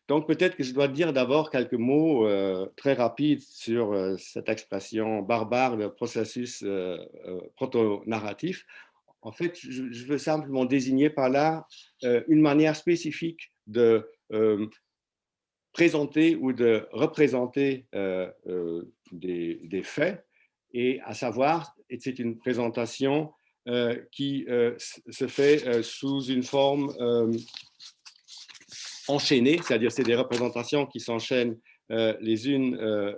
Donc, peut-être que je dois dire d'abord quelques mots très rapides sur cette expression barbare de processus proto-narratif. En fait, je veux simplement désigner par là une manière spécifique de présenter ou de représenter des faits, et à savoir, et c'est une présentation qui se fait sous une forme enchaînées, c'est-à-dire c'est des représentations qui s'enchaînent les unes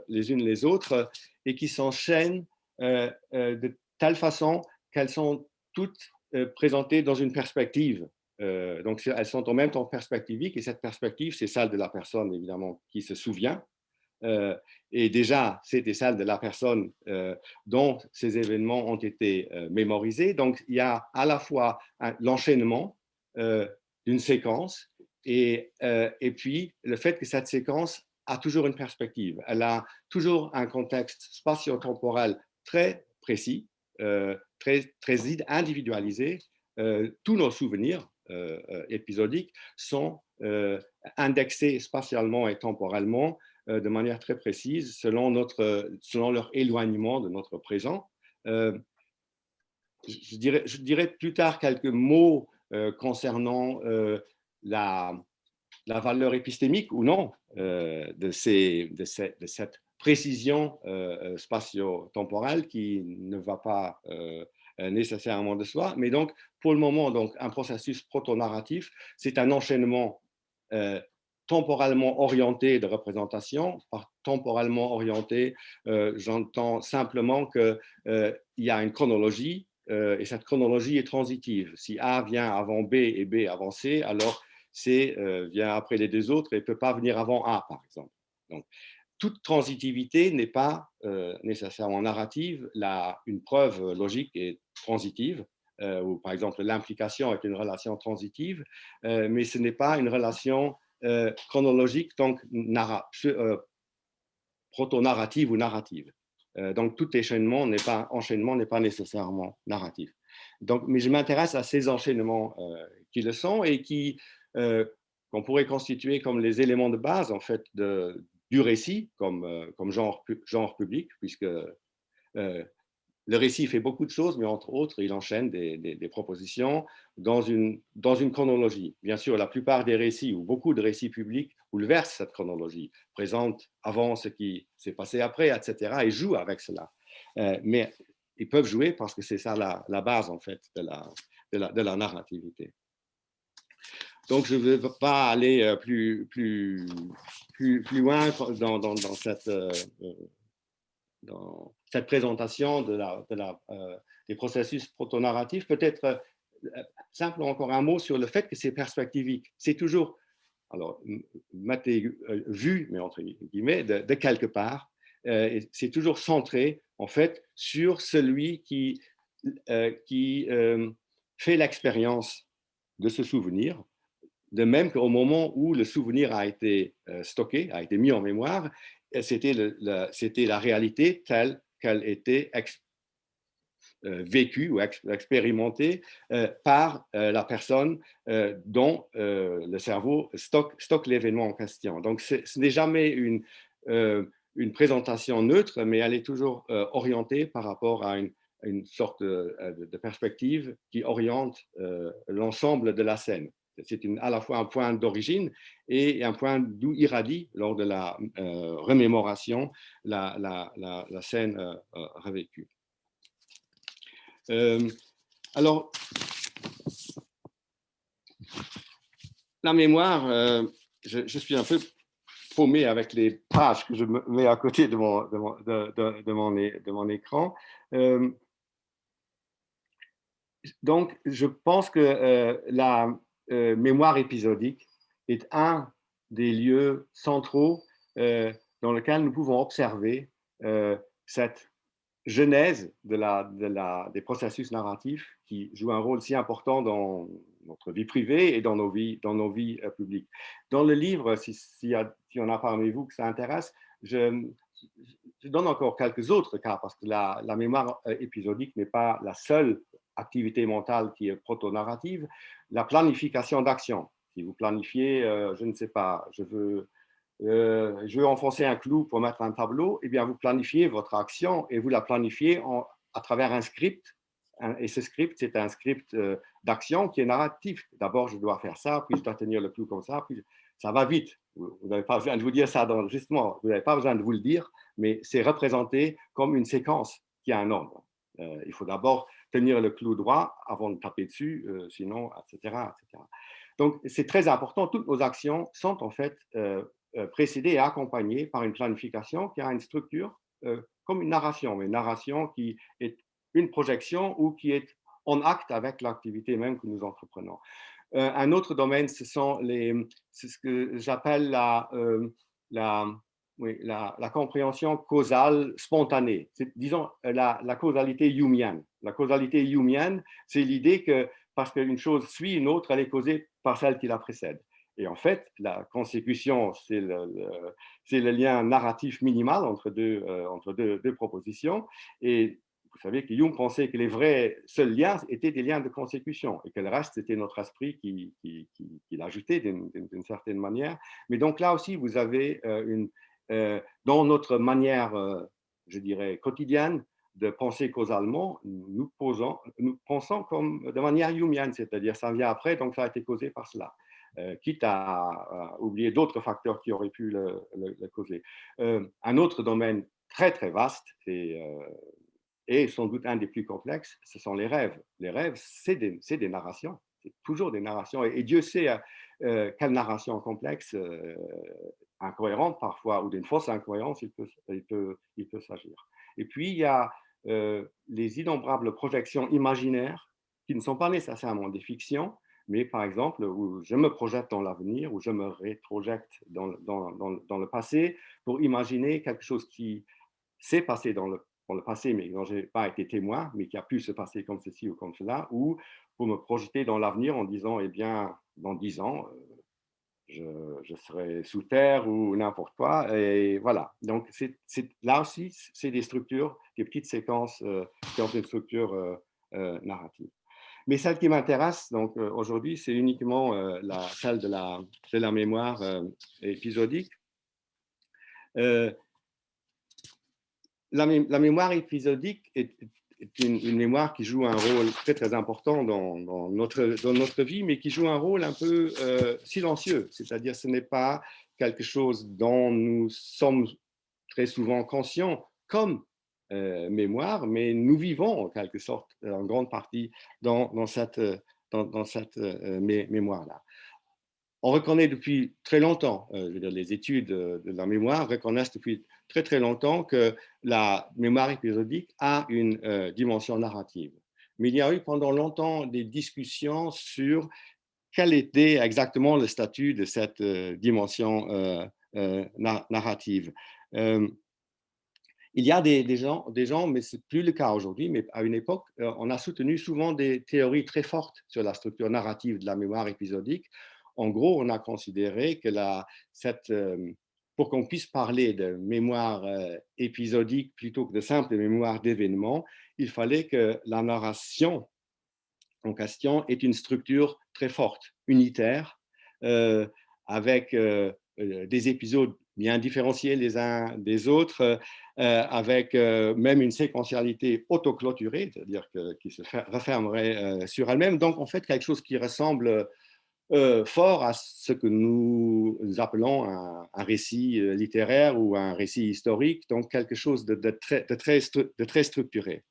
les autres et qui s'enchaînent de telle façon qu'elles sont toutes présentées dans une perspective. Donc, elles sont en même temps perspectiviques, et cette perspective, c'est celle de la personne, évidemment, qui se souvient. Et déjà, c'était celle de la personne dont ces événements ont été mémorisés. Donc, il y a à la fois l'enchaînement d'une séquence et puis le fait que cette séquence a toujours une perspective. Elle a toujours un contexte spatio-temporel très précis, très individualisé. Tous nos souvenirs épisodiques sont indexés spatialement et temporellement de manière très précise selon leur éloignement de notre présent. Je dirais plus tard quelques mots concernant la valeur épistémique ou non de cette précision spatio-temporelle qui ne va pas nécessairement de soi. Mais donc, pour le moment, donc, un processus proto-narratif, c'est un enchaînement temporellement orienté de représentation. Par temporellement orienté, j'entends simplement qu'il y a une chronologie et cette chronologie est transitive. Si A vient avant B et B avant C, alors C vient après les deux autres et ne peut pas venir avant A, par exemple. Donc, toute transitivité n'est pas nécessairement narrative. Une preuve logique est transitive, ou par exemple l'implication est une relation transitive, mais ce n'est pas une relation chronologique, donc proto-narrative ou narrative. Donc tout enchaînement n'est pas nécessairement narratif. Donc, mais je m'intéresse à ces enchaînements qui le sont et qu'on pourrait constituer comme les éléments de base en fait du récit comme genre public, puisque le récit fait beaucoup de choses, mais entre autres, il enchaîne des propositions dans une chronologie. Bien sûr, la plupart des récits, ou beaucoup de récits publics, bouleversent cette chronologie, présentent avant ce qui s'est passé après, etc., et jouent avec cela. Mais ils peuvent jouer parce que c'est ça la base, en fait, de la narrativité. Donc, je ne veux pas aller plus loin dans cette présentation des processus proto-narratifs. Peut-être simplement encore un mot sur le fait que c'est perspectivique. C'est toujours, alors, vu, mais entre guillemets, de quelque part. C'est toujours centré, en fait, sur celui qui fait l'expérience de ce souvenir, de même qu'au moment où le souvenir a été stocké, a été mis en mémoire, c'était la réalité telle qu'elle était vécue ou expérimentée par la personne dont le cerveau stocke l'événement en question. Donc, ce n'est jamais une présentation neutre, mais elle est toujours orientée par rapport à une sorte de perspective qui oriente l'ensemble de la scène. C'est à la fois un point d'origine et un point d'où irradie, lors de la remémoration, la scène revécue. Alors, la mémoire, je suis un peu paumé avec les pages que je mets à côté de mon écran. Donc, je pense que la mémoire épisodique est un des lieux centraux dans lequel nous pouvons observer cette genèse des processus narratifs qui jouent un rôle si important dans notre vie privée et dans nos vies publiques. Dans le livre, s'il y en a parmi vous que ça intéresse, je donne encore quelques autres cas, parce que la mémoire épisodique n'est pas la seule activité mentale qui est proto-narrative. La planification d'action, narrative. Vous planifiez, je ne sais pas, je veux enfoncer un clou pour mettre un tableau, eh bien, vous planifiez votre action et vous la planifiez à travers un script. Et ce script, c'est un script d'action qui est narratif. D'abord, je dois faire ça, puis je dois tenir le clou comme ça, puis ça va vite. Vous n'avez pas besoin de vous dire ça, justement, vous n'avez pas besoin de vous le dire, mais c'est représenté comme une séquence qui a un ordre. Il faut d'abord tenir le clou droit avant de taper dessus, sinon, etc., etc. Donc, c'est très important. Toutes nos actions sont en fait précédées et accompagnées par une planification qui a une structure comme une narration, mais une narration qui est une projection ou qui est en acte avec l'activité même que nous entreprenons. Un autre domaine, c'est ce que j'appelle la, oui, la compréhension causale spontanée. Disons la causalité humienne. La causalité humienne, c'est l'idée que parce qu'une chose suit une autre, elle est causée par celle qui la précède. Et en fait, la consécution, c'est le lien narratif minimal entre deux propositions. Et vous savez que Jung pensait que les vrais seuls liens étaient des liens de consécution et que le reste, c'était notre esprit qui l'ajoutait d'une certaine manière. Mais donc là aussi, vous avez dans notre manière, je dirais, quotidienne de penser causalement, nous pensons comme de manière humienne, c'est-à-dire ça vient après, donc ça a été causé par cela. Quitte à oublier d'autres facteurs qui auraient pu le causer. Un autre domaine très, très vaste, et sans doute un des plus complexes, ce sont les rêves. Les rêves, c'est des narrations, c'est toujours des narrations. Et Dieu sait quelle narration complexe, incohérente parfois, ou d'une fausse incohérence, il peut s'agir. Et puis, il y a les innombrables projections imaginaires qui ne sont pas nécessairement des fictions, mais par exemple, où je me projette dans l'avenir, où je me rétrojette dans le passé pour imaginer quelque chose qui s'est passé dans le passé, mais dont je n'ai pas été témoin, mais qui a pu se passer comme ceci ou comme cela, ou pour me projeter dans l'avenir en disant, eh bien, dans 10 ans, je serai sous terre ou n'importe quoi. Et voilà. Donc, là aussi, c'est des structures, des petites séquences qui ont une structure narrative. Mais celle qui m'intéresse donc aujourd'hui, c'est uniquement celle de la mémoire épisodique. La mémoire épisodique est une mémoire qui joue un rôle très, très important dans notre vie, mais qui joue un rôle un peu silencieux. C'est-à-dire, ce n'est pas quelque chose dont nous sommes très souvent conscients comme mémoire, mais nous vivons en quelque sorte, en grande partie, dans cette mémoire-là. On reconnaît depuis très longtemps, je veux dire, les études de la mémoire reconnaissent depuis très très longtemps que la mémoire épisodique a une dimension narrative. Mais il y a eu pendant longtemps des discussions sur quel était exactement le statut de cette dimension narrative. Il y a des gens, mais ce n'est plus le cas aujourd'hui, mais à une époque, on a soutenu souvent des théories très fortes sur la structure narrative de la mémoire épisodique. En gros, on a considéré que pour qu'on puisse parler de mémoire épisodique plutôt que de simple mémoire d'événements, il fallait que la narration en question ait une structure très forte, unitaire, avec des épisodes bien différenciés les uns des autres, avec même une séquentialité autoclôturée, c'est-à-dire qui se refermerait sur elle-même. Donc, en fait, quelque chose qui ressemble fort à ce que nous appelons un récit littéraire ou un récit historique, donc quelque chose de très structuré.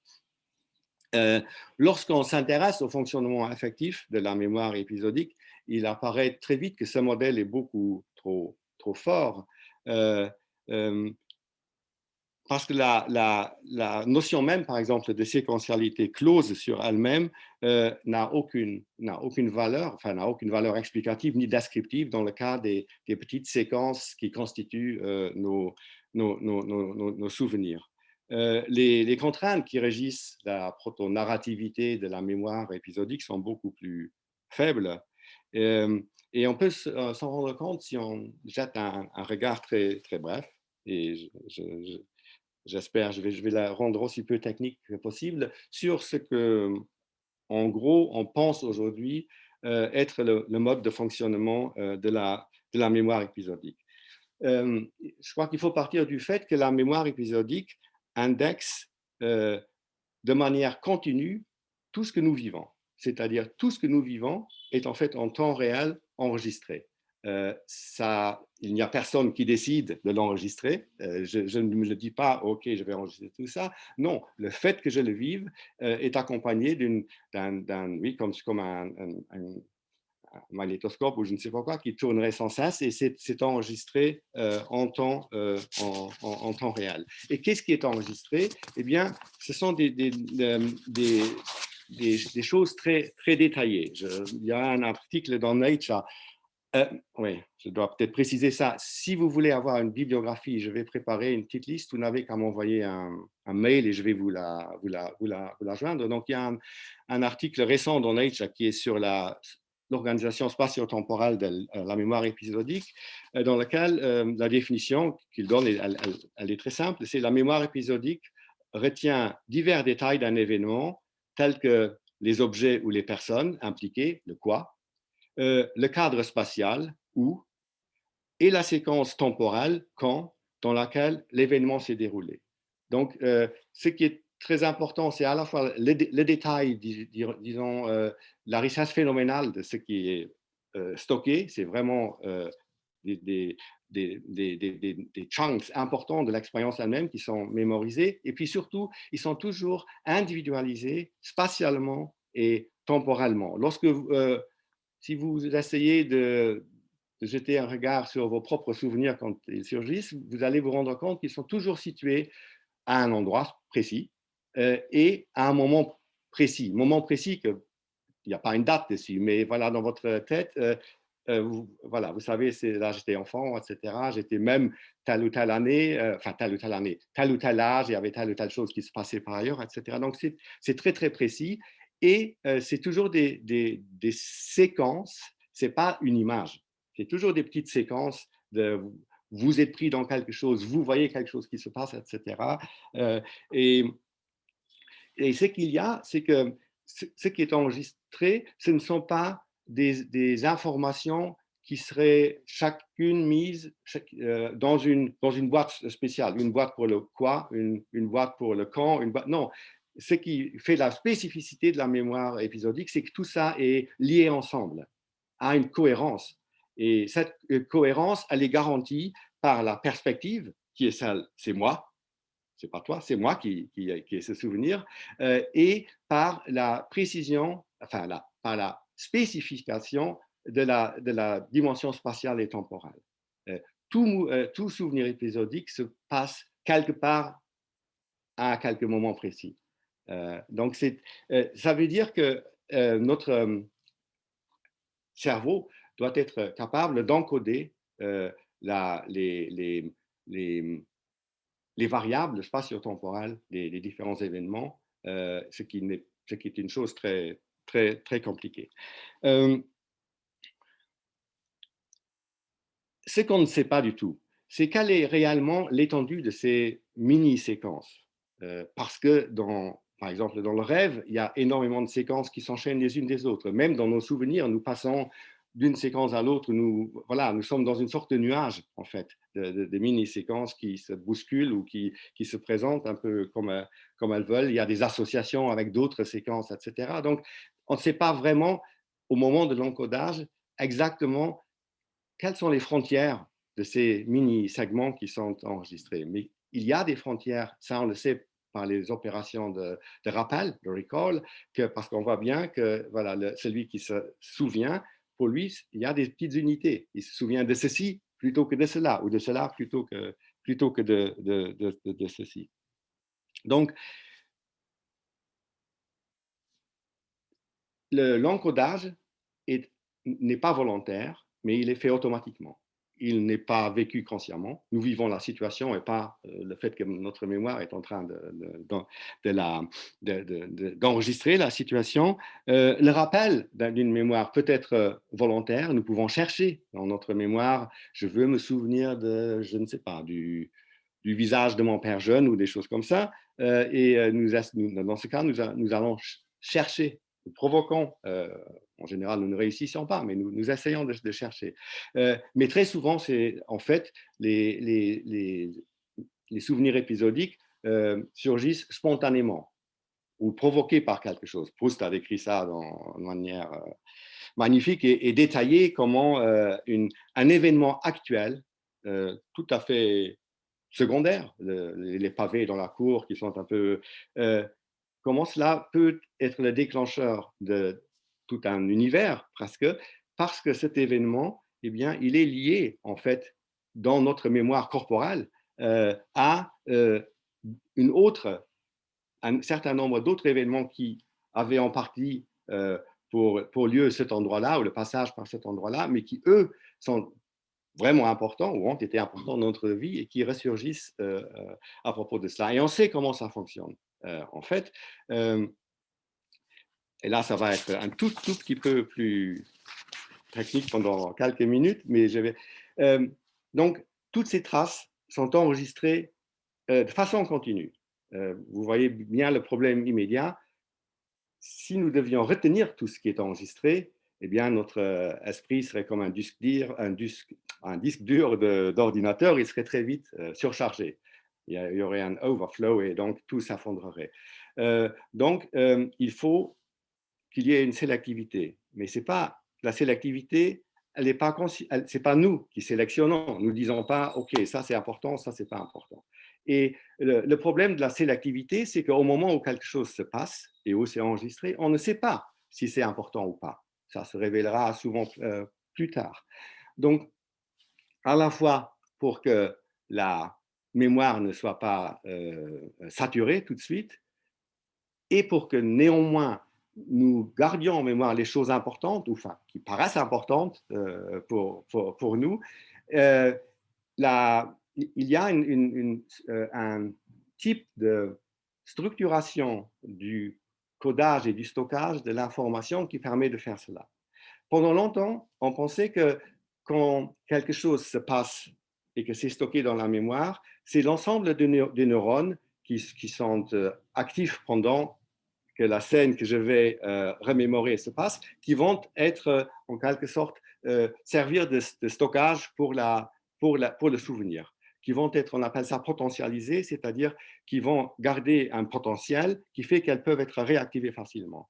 Lorsqu'on s'intéresse au fonctionnement affectif de la mémoire épisodique, il apparaît très vite que ce modèle est beaucoup trop fort, euh, euh, parce que la notion même, par exemple, de séquentialité close sur elle-même n'a aucune valeur, enfin n'a aucune valeur explicative ni descriptive dans le cas des petites séquences qui constituent nos souvenirs. Les contraintes qui régissent la protonarrativité de la mémoire épisodique sont beaucoup plus faibles. Et on peut s'en rendre compte si on jette un regard très, très bref, et j'espère, je vais la rendre aussi peu technique que possible, sur ce que, en gros, on pense aujourd'hui être le mode de fonctionnement de la mémoire épisodique. Je crois qu'il faut partir du fait que la mémoire épisodique indexe de manière continue tout ce que nous vivons. C'est-à-dire tout ce que nous vivons est en fait en temps réel enregistré. Il n'y a personne qui décide de l'enregistrer. Je ne me dis pas, OK, je vais enregistrer tout ça. Non, le fait que je le vive est accompagné oui, comme un magnétoscope ou je ne sais pas quoi qui tournerait sans cesse et c'est enregistré en temps réel. Et qu'est-ce qui est enregistré? Eh bien, ce sont des choses très, très détaillées. Il y a un article dans Nature. Oui, je dois peut-être préciser ça. Si vous voulez avoir une bibliographie, je vais préparer une petite liste. Vous n'avez qu'à m'envoyer un mail et je vais vous la joindre. Donc, il y a un article récent dans Nature qui est sur l'organisation spatio-temporelle de la mémoire épisodique, dans lequel la définition qu'il donne, elle est très simple. C'est la mémoire épisodique retient divers détails d'un événement, tels que les objets ou les personnes impliquées, le quoi, le cadre spatial, où, et la séquence temporelle, quand, dans laquelle l'événement s'est déroulé. Donc, ce qui est très important, c'est à la fois le détail, disons, la richesse phénoménale de ce qui est stocké, c'est vraiment des, des chunks importants de l'expérience elle-même qui sont mémorisés, et puis surtout, ils sont toujours individualisés spatialement et temporellement. Si vous essayez de jeter un regard sur vos propres souvenirs quand ils surgissent, vous allez vous rendre compte qu'ils sont toujours situés à un endroit précis et à un moment précis. Moment précis qu'il n'y a pas une date dessus, mais voilà, dans votre tête, voilà, vous savez, là j'étais enfant, etc. J'étais même telle ou telle année, enfin telle ou telle année, tel ou tel âge, il y avait telle ou telle chose qui se passait par ailleurs, etc. Donc c'est très très précis et c'est toujours des séquences, c'est pas une image, c'est toujours des petites séquences de vous êtes pris dans quelque chose, vous voyez quelque chose qui se passe, etc. Euh, et, et ce qu'il y a, c'est que ce qui est enregistré, ce ne sont pas des informations qui seraient chacune mise dans une boîte spéciale, une boîte pour le quoi, une boîte pour le quand, non. Ce qui fait la spécificité de la mémoire épisodique, c'est que tout ça est lié ensemble, a une cohérence. Et cette cohérence, elle est garantie par la perspective, qui est celle, c'est moi, c'est pas toi, c'est moi qui ai ce souvenir, et par la précision, enfin, par la spécification de la dimension spatiale et temporelle. Tout souvenir épisodique se passe quelque part à quelques moments précis. Donc, ça veut dire que notre cerveau doit être capable d'encoder les, les variables spatio-temporelles des différents événements, ce qui est une chose très, très, très compliquée. Ce qu'on ne sait pas du tout, c'est quelle est réellement l'étendue de ces mini-séquences. Parce que, par exemple, dans le rêve, il y a énormément de séquences qui s'enchaînent les unes des autres. Même dans nos souvenirs, nous passons d'une séquence à l'autre, nous sommes dans une sorte de nuage, en fait, de mini-séquences qui se bousculent ou qui se présentent un peu comme elles veulent. Il y a des associations avec d'autres séquences, etc. Donc, on ne sait pas vraiment, au moment de l'encodage, exactement quelles sont les frontières de ces mini-segments qui sont enregistrés. Mais il y a des frontières, ça on le sait par les opérations de rappel, de recall, parce qu'on voit bien que voilà, celui qui se souvient, pour lui, il y a des petites unités. Il se souvient de ceci plutôt que de cela, ou de cela plutôt que de ceci. Donc, l'encodage n'est pas volontaire, mais il est fait automatiquement. Il n'est pas vécu consciemment. Nous vivons la situation et pas le fait que notre mémoire est en train d'enregistrer la situation. Le rappel d'une mémoire peut être volontaire. Nous pouvons chercher dans notre mémoire, je veux me souvenir de, je ne sais pas, du visage de mon père jeune ou des choses comme ça. Et dans ce cas, nous allons chercher nous provoquons, en général, nous ne réussissons pas, mais nous essayons de chercher. Mais très souvent, c'est en fait les souvenirs épisodiques surgissent spontanément ou provoqués par quelque chose. Proust a décrit ça de manière magnifique et détaillée, comment un événement actuel, tout à fait secondaire, les pavés dans la cour qui sont un peu... comment cela peut être le déclencheur de tout un univers presque, parce que cet événement, eh bien, il est lié en fait dans notre mémoire corporelle à une autre, un certain nombre d'autres événements qui avaient en partie pour lieu cet endroit-là ou le passage par cet endroit-là, mais qui eux sont vraiment importants ou ont été importants dans notre vie et qui ressurgissent à propos de cela. Et on sait comment ça fonctionne. En fait, et là, ça va être un tout petit peu plus technique pendant quelques minutes, mais je vais. Donc, toutes ces traces sont enregistrées de façon continue. Vous voyez bien le problème immédiat. Si nous devions retenir tout ce qui est enregistré, eh bien, notre esprit serait comme un disque dur d'ordinateur, il serait très vite surchargé. Il y aurait un overflow et donc tout s'effondrerait. Il faut qu'il y ait une sélectivité. Mais c'est pas la sélectivité, elle n'est pas c'est pas nous qui sélectionnons. Nous disons pas, ok, ça c'est important, ça c'est pas important. Et le problème de la sélectivité, c'est qu'au moment où quelque chose se passe et où c'est enregistré, on ne sait pas si c'est important ou pas. Ça se révélera souvent plus tard. Donc, à la fois pour que la mémoire ne soit pas saturée tout de suite, et pour que néanmoins nous gardions en mémoire les choses importantes, ou enfin qui paraissent importantes pour nous, euh, il y a un type de structuration du codage et du stockage de l'information qui permet de faire cela. Pendant longtemps, on pensait que quand quelque chose se passe et que c'est stocké dans la mémoire, c'est l'ensemble des neurones qui sont actifs pendant que la scène que je vais remémorer se passe, qui vont être en quelque sorte servir de stockage pour le souvenir, qui vont être, on appelle ça potentialisés, c'est-à-dire qui vont garder un potentiel qui fait qu'elles peuvent être réactivées facilement.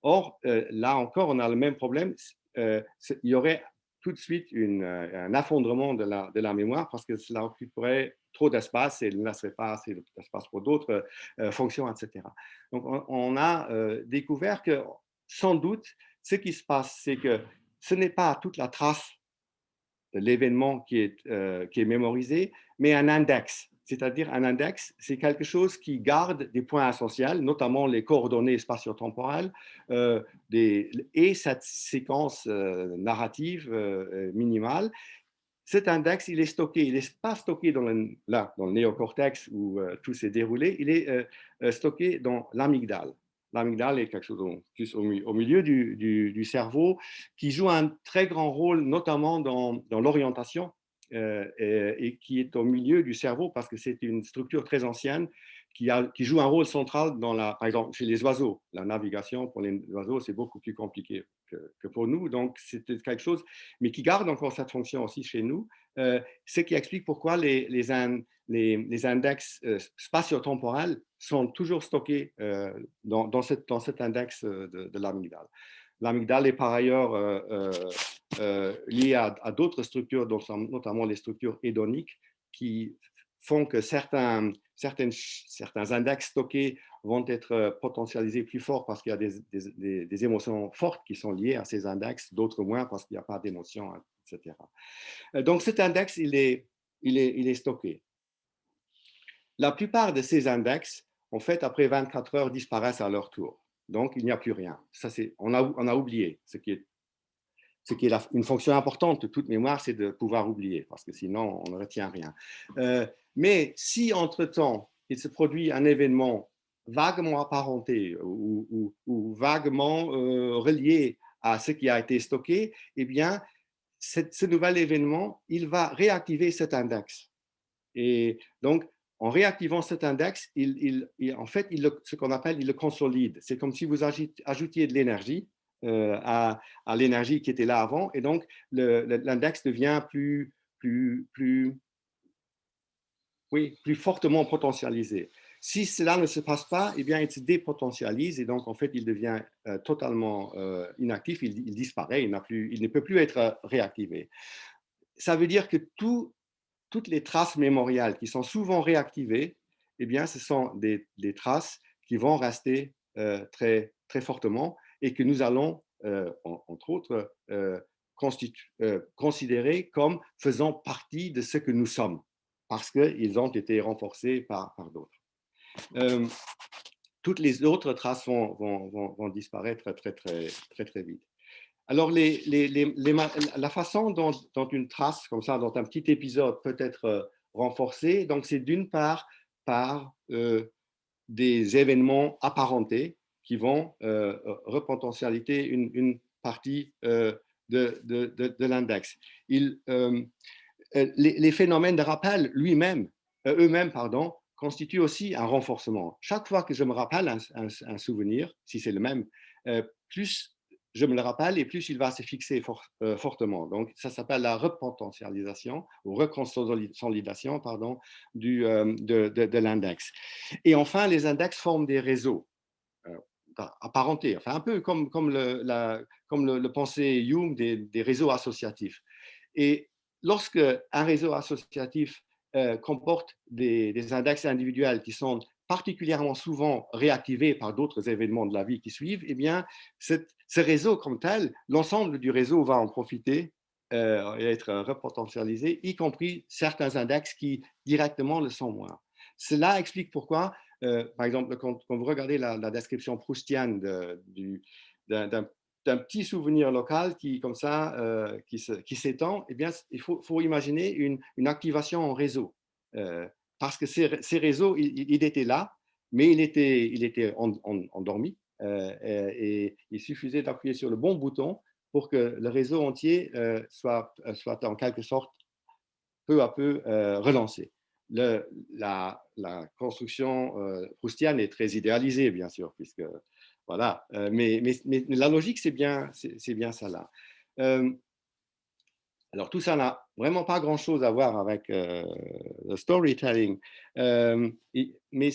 Or, là encore, on a le même problème. Il y aurait tout de suite un effondrement de la mémoire parce que cela occuperait trop d'espace et ne laisserait pas assez d'espace pour d'autres fonctions, etc. Donc, on a découvert que, sans doute, ce qui se passe, c'est que ce n'est pas toute la trace de l'événement qui est mémorisé, mais un index. C'est-à-dire un index, c'est quelque chose qui garde des points essentiels, notamment les coordonnées spatio-temporelles et cette séquence narrative minimale. Cet index, il est stocké, il n'est pas stocké dans le néocortex où tout s'est déroulé, il est stocké dans l'amygdale. L'amygdale est quelque chose plus au milieu du cerveau qui joue un très grand rôle, notamment dans l'orientation et qui est au milieu du cerveau parce que c'est une structure très ancienne qui joue un rôle central par exemple, chez les oiseaux. La navigation pour les oiseaux, c'est beaucoup plus compliqué que pour nous. Donc, c'est quelque chose, mais qui garde encore cette fonction aussi chez nous, ce qui explique pourquoi les index spatio-temporels sont toujours stockés dans cet index de l'amygdale. L'amygdale est par ailleurs liée à d'autres structures, notamment les structures hédoniques, qui font que certains index stockés vont être potentialisés plus fort parce qu'il y a des émotions fortes qui sont liées à ces index, d'autres moins parce qu'il n'y a pas d'émotions, etc. Donc cet index, il est stocké. La plupart de ces index, en fait, après 24 heures, disparaissent à leur tour. Donc, il n'y a plus rien. Ça, on a oublié. Ce qui est une fonction importante de toute mémoire, c'est de pouvoir oublier, parce que sinon, on ne retient rien. Mais si, entre-temps, il se produit un événement vaguement apparenté ou vaguement relié à ce qui a été stocké, eh bien, ce nouvel événement, il va réactiver cet index. Et donc, en réactivant cet index, en fait, ce qu'on appelle, il le consolide. C'est comme si vous ajoutiez de l'énergie à l'énergie qui était là avant, et donc l'index devient plus fortement potentialisé. Si cela ne se passe pas, eh bien, il se dépotentialise et donc, en fait, il devient totalement inactif, il disparaît, il ne peut plus être réactivé. Ça veut dire que toutes les traces mémoriales qui sont souvent réactivées, eh bien, ce sont des traces qui vont rester très, très fortement et que nous allons, entre autres, considérer comme faisant partie de ce que nous sommes, parce qu'ils ont été renforcés par d'autres. Toutes les autres traces vont disparaître très, très, très, très vite. Alors, la façon dont une trace, comme ça, dont un petit épisode peut être renforcé, donc c'est d'une part par des événements apparentés qui vont repotentialiser une partie de l'index. Les phénomènes de rappel eux-mêmes, constituent aussi un renforcement. Chaque fois que je me rappelle un souvenir, si c'est le même, plus je me le rappelle et plus il va se fixer fortement. Donc, ça s'appelle la repotentialisation ou reconsolidation de l'index. Et enfin, les index forment des réseaux apparentés, enfin un peu comme le pensait Jung des réseaux associatifs. Et lorsque un réseau associatif comporte des index individuels qui sont particulièrement souvent réactivés par d'autres événements de la vie qui suivent, eh bien, ce réseau comme tel, l'ensemble du réseau va en profiter et être repotentialisé, y compris certains index qui directement le sont moins. Cela explique pourquoi, par exemple, quand vous regardez la description proustienne d'un petit souvenir local qui, comme ça, qui s'étend, eh bien, il faut imaginer une activation en réseau. Parce que ces réseaux, il était là, mais il était endormi. Et il suffisait d'appuyer sur le bon bouton pour que le réseau entier soit en quelque sorte peu à peu relancé. La construction proustienne est très idéalisée, bien sûr, puisque voilà. Mais la logique, c'est bien ça là. Alors tout ça n'a vraiment pas grand-chose à voir avec le storytelling, mais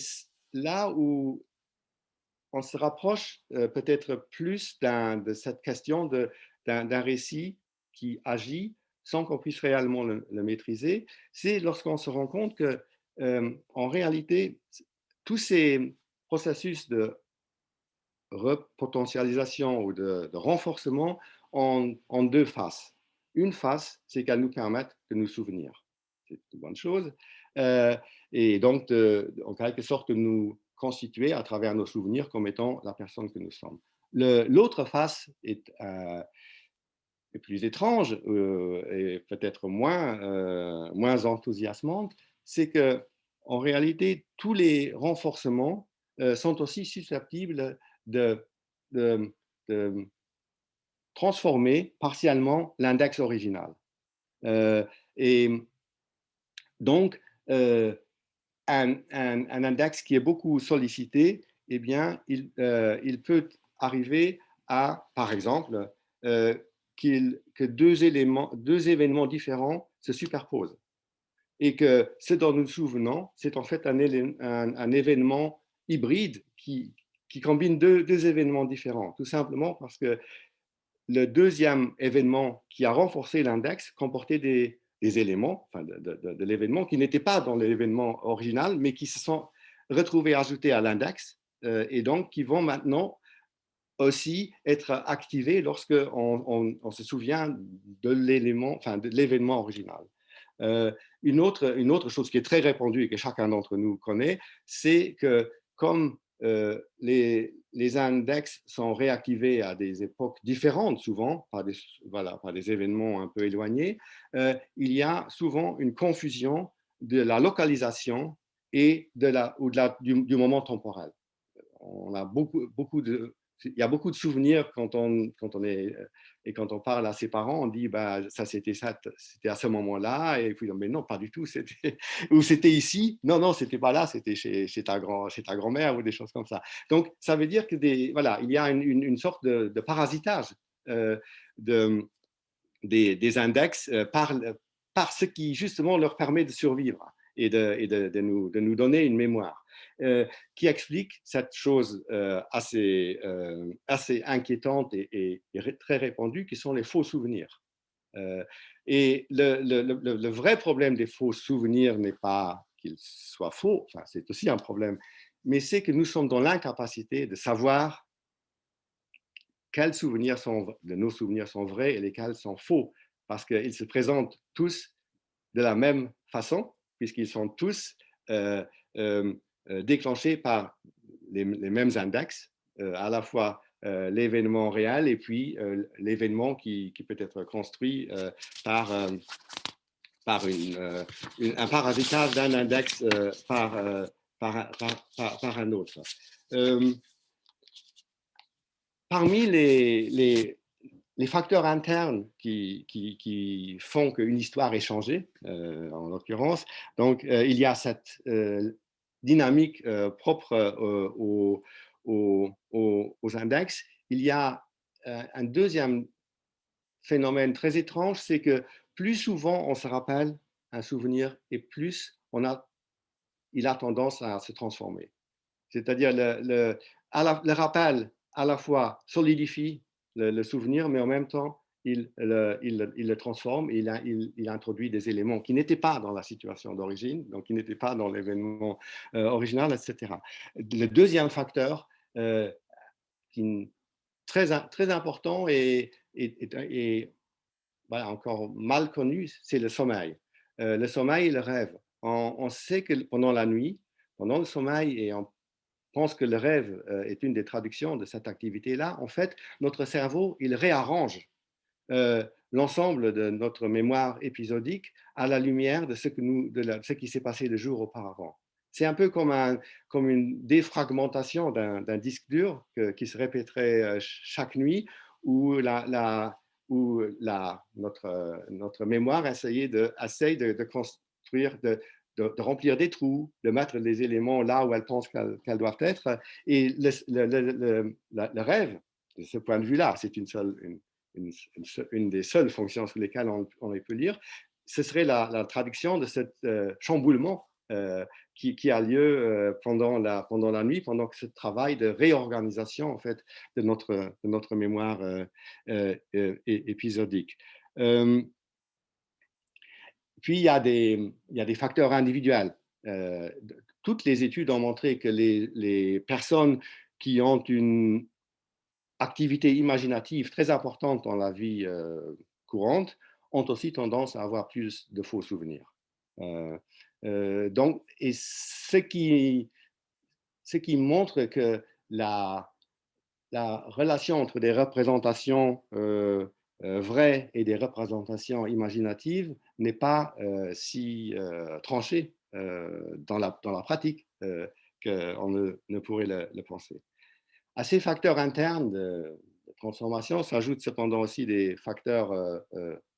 là où on se rapproche peut-être plus de cette question d'un récit qui agit sans qu'on puisse réellement le maîtriser, c'est lorsqu'on se rend compte que, en réalité, tous ces processus de repotentialisation ou de renforcement ont deux faces. Une face, c'est qu'elles nous permettent de nous souvenir. C'est une bonne chose. Euh, et donc, en quelque sorte, de nous constituer à travers nos souvenirs comme étant la personne que nous sommes. L'autre face est plus étrange et peut-être moins enthousiasmante, c'est que en réalité, tous les renforcements sont aussi susceptibles de, de, de transformer partiellement l'index original. Et donc, un index qui est beaucoup sollicité, eh bien, il peut arriver à, par exemple, que deux événements différents se superposent. Et que ce dont nous nous souvenons, c'est en fait un événement hybride qui combine deux événements différents, tout simplement parce que le deuxième événement qui a renforcé l'index comportait des éléments enfin de l'événement qui n'étaient pas dans l'événement original, mais qui se sont retrouvés ajoutés à l'index et donc qui vont maintenant aussi être activés lorsque on se souvient de l'événement original. Une autre chose qui est très répandue et que chacun d'entre nous connaît, c'est que comme les index sont réactivés à des époques différentes, souvent par des événements un peu éloignés, il y a souvent une confusion de la localisation et du moment temporel. On a beaucoup il y a beaucoup de souvenirs quand on est et quand on parle à ses parents, on dit bah ça c'était à ce moment-là et puis mais non pas du tout, c'était ou c'était ici, non non c'était pas là, c'était chez ta grand-mère ou des choses comme ça. Donc ça veut dire que voilà il y a une sorte de parasitage euh, de, des index par ce qui justement leur permet de survivre de nous donner une mémoire, qui explique cette chose assez inquiétante et très répandue, qui sont les faux souvenirs. Et le vrai problème des faux souvenirs n'est pas qu'ils soient faux, enfin, c'est aussi un problème, mais c'est que nous sommes dans l'incapacité de savoir quels souvenirs de nos souvenirs sont vrais et lesquels sont faux, parce qu'ils se présentent tous de la même façon, puisqu'ils sont tous euh, euh, déclenchés par les mêmes index, à la fois l'événement réel et puis l'événement qui peut être construit par, par un parasitage d'un index par un autre. Euh, Parmi les facteurs internes qui font qu'une histoire est changée, en l'occurrence, donc il y a cette dynamique propre aux index. Il y a un deuxième phénomène très étrange, c'est que plus souvent on se rappelle un souvenir et plus il a tendance à se transformer. C'est-à-dire le rappel à la fois solidifie le souvenir, mais en même temps, il le transforme et il introduit des éléments qui n'étaient pas dans la situation d'origine, donc qui n'étaient pas dans l'événement original, etc. Le deuxième facteur, qui, très important et voilà, encore mal connu, c'est le sommeil. Le sommeil et le rêve. On sait que pendant la nuit, pendant le sommeil, et on pense que le rêve est une des traductions de cette activité-là, en fait, notre cerveau, il réarrange l'ensemble de notre mémoire épisodique à la lumière de ce qui s'est passé le jour auparavant. C'est un peu comme une défragmentation d'un disque dur qui se répéterait chaque nuit, où, notre mémoire essaye de construire, de remplir des trous, de mettre les éléments là où elle pense qu'elles doivent être. Et le rêve, de ce point de vue-là, c'est une des seules fonctions sur lesquelles on peut lire, ce serait la traduction de ce chamboulement qui a lieu pendant la nuit, pendant ce travail de réorganisation en fait de notre mémoire épisodique. Puis il y a des facteurs individuels. Toutes les études ont montré que les personnes qui ont une activité imaginative très importante dans la vie courante ont aussi tendance à avoir plus de faux souvenirs. Donc, et ce qui montre que la relation entre des représentations vraies et des représentations imaginatives n'est pas si tranchée dans la pratique qu'on ne pourrait le penser. À ces facteurs internes de transformation s'ajoutent cependant aussi des facteurs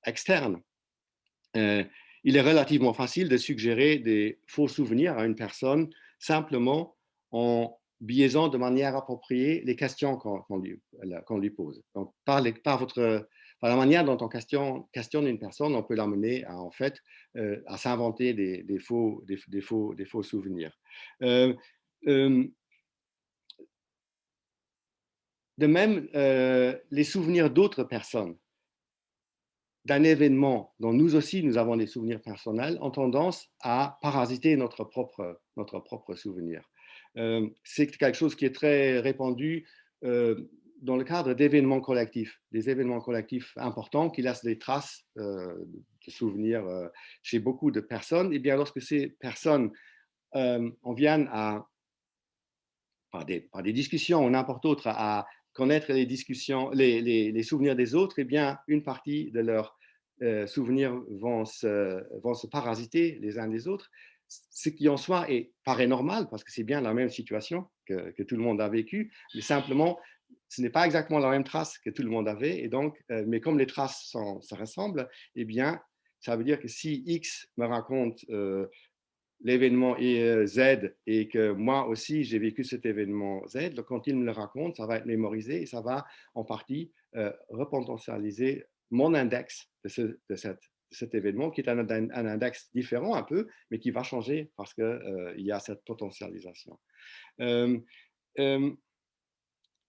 externes. Il est relativement facile de suggérer des faux souvenirs à une personne simplement en biaisant de manière appropriée les questions qu'on lui pose. Donc, par la manière dont on questionne une personne, on peut l'amener à, en fait, à s'inventer des faux souvenirs. De même, les souvenirs d'autres personnes d'un événement dont nous aussi nous avons des souvenirs personnels ont tendance à parasiter notre propre souvenir. C'est quelque chose qui est très répandu dans le cadre d'événements collectifs, des événements collectifs importants qui laissent des traces de souvenirs chez beaucoup de personnes. Et bien lorsque ces personnes en viennent par des discussions ou n'importe autre, à connaître les souvenirs des autres, eh bien, une partie de leurs souvenirs vont se parasiter les uns des autres, ce qui en soi paraît normal, parce que c'est bien la même situation que tout le monde a vécu, mais simplement, ce n'est pas exactement la même trace que tout le monde avait, et donc, mais comme les traces se ressemblent, eh bien, ça veut dire que si X me raconte l'événement Z et que moi aussi j'ai vécu cet événement Z, donc quand il me le raconte, ça va être mémorisé et ça va en partie repotentialiser mon index de cet événement qui est un index différent un peu, mais qui va changer parce qu'il y a cette potentialisation. Euh, euh,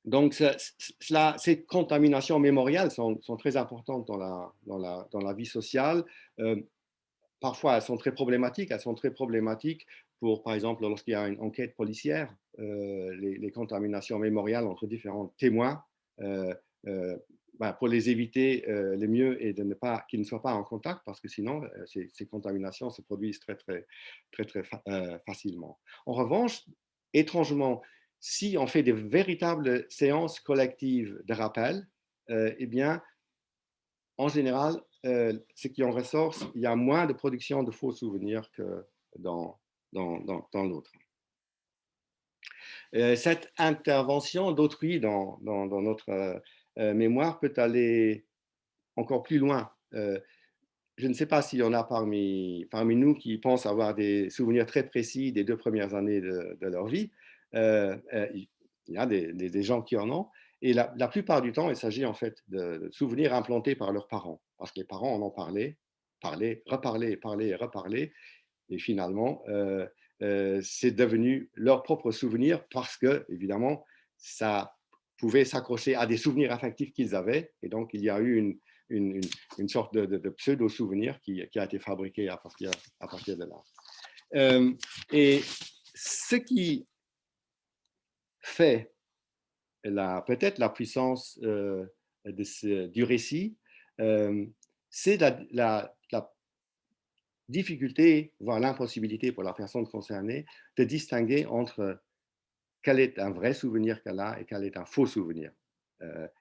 donc, ces contaminations mémoriales sont très importantes dans la vie sociale. Euh, Parfois, elles sont très problématiques. Elles sont très problématiques pour, par exemple, lorsqu'il y a une enquête policière, les contaminations mémoriales entre différents témoins. Euh, euh, pour les éviter, le mieux est de ne pas qu'ils ne soient pas en contact parce que sinon, ces contaminations se produisent très facilement. En revanche, étrangement, si on fait de véritables séances collectives de rappel, eh bien, en général, ce qui en ressort, il y a moins de production de faux souvenirs que dans, dans l'autre. Cette intervention d'autrui dans notre mémoire peut aller encore plus loin. Je ne sais pas s'il y en a parmi nous qui pensent avoir des souvenirs très précis des 2 premières années de leur vie. Il y a des gens qui en ont. Et la plupart du temps, il s'agit en fait de souvenirs implantés par leurs parents. Parce que les parents en ont parlé, reparlé. Et finalement, c'est devenu leur propre souvenir parce que, évidemment, ça pouvait s'accrocher à des souvenirs affectifs qu'ils avaient. Et donc, il y a eu une sorte de pseudo-souvenir qui a été fabriqué à partir de là. Et ce qui fait peut-être la puissance du récit, c'est la difficulté, voire l'impossibilité pour la personne concernée de distinguer entre quel est un vrai souvenir qu'elle a et quel est un faux souvenir.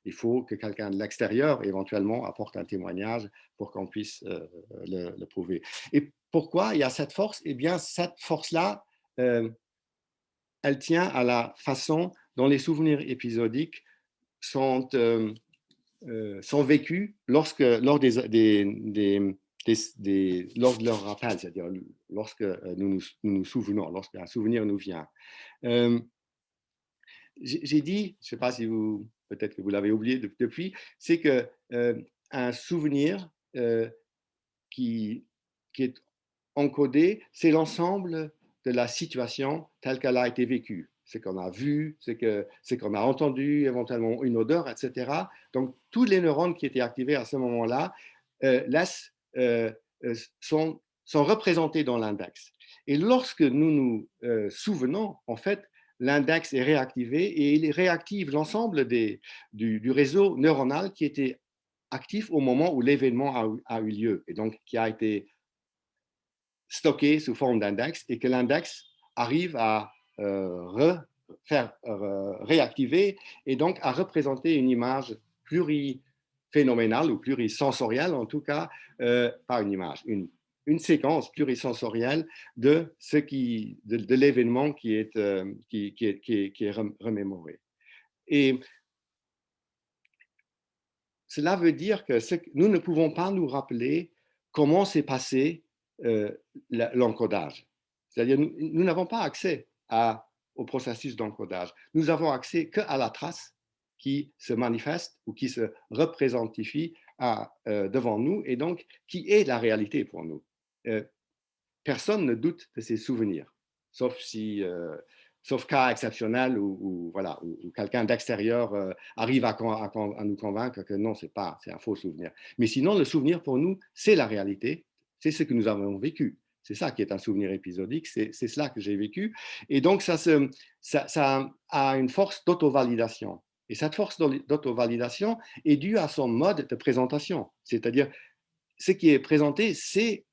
Il faut que quelqu'un de l'extérieur, éventuellement, apporte un témoignage pour qu'on puisse le prouver. Et pourquoi il y a cette force? Eh bien, cette force-là, elle tient à la façon dont les souvenirs épisodiques sont, sont vécus lors lors de leur rappel, c'est-à-dire lorsque nous souvenons, lorsqu'un souvenir nous vient. Euh, j'ai dit, je ne sais pas si vous, peut-être que vous l'avez oublié depuis, c'est que un souvenir qui, qui est encodé, c'est l'ensemble de la situation telle qu'elle a été vécue. C'est qu'on a vu, c'est qu'on a entendu, éventuellement une odeur, etc. Donc, tous les neurones qui étaient activés à ce moment-là laissent, sont représentés dans l'index. Et lorsque nous nous souvenons, en fait, l'index est réactivé et il réactive l'ensemble du réseau neuronal qui était actif au moment où l'événement a eu lieu et donc qui a été stocké sous forme d'index et que l'index arrive à faire réactiver et donc à représenter une image pluriphénoménale ou plurisensorielle, en tout cas, pas une image, une séquence plurisensorielle de, de l'événement qui est remémoré. Et cela veut dire que nous ne pouvons pas nous rappeler comment s'est passé l'encodage. C'est-à-dire, nous n'avons pas accès au processus d'encodage. Nous avons accès qu'à la trace qui se manifeste ou qui se représentifie devant nous et donc qui est la réalité pour nous. Personne ne doute de ses souvenirs, sauf si sauf cas exceptionnel où voilà, où quelqu'un d'extérieur arrive à nous convaincre que non, c'est un faux souvenir. Mais sinon, le souvenir pour nous, c'est la réalité, c'est ce que nous avons vécu. C'est ça qui est un souvenir épisodique, c'est cela que j'ai vécu. Et donc, ça a une force d'auto-validation. Et cette force d'auto-validation est due à son mode de présentation. C'est-à-dire, ce qui est présenté, c'est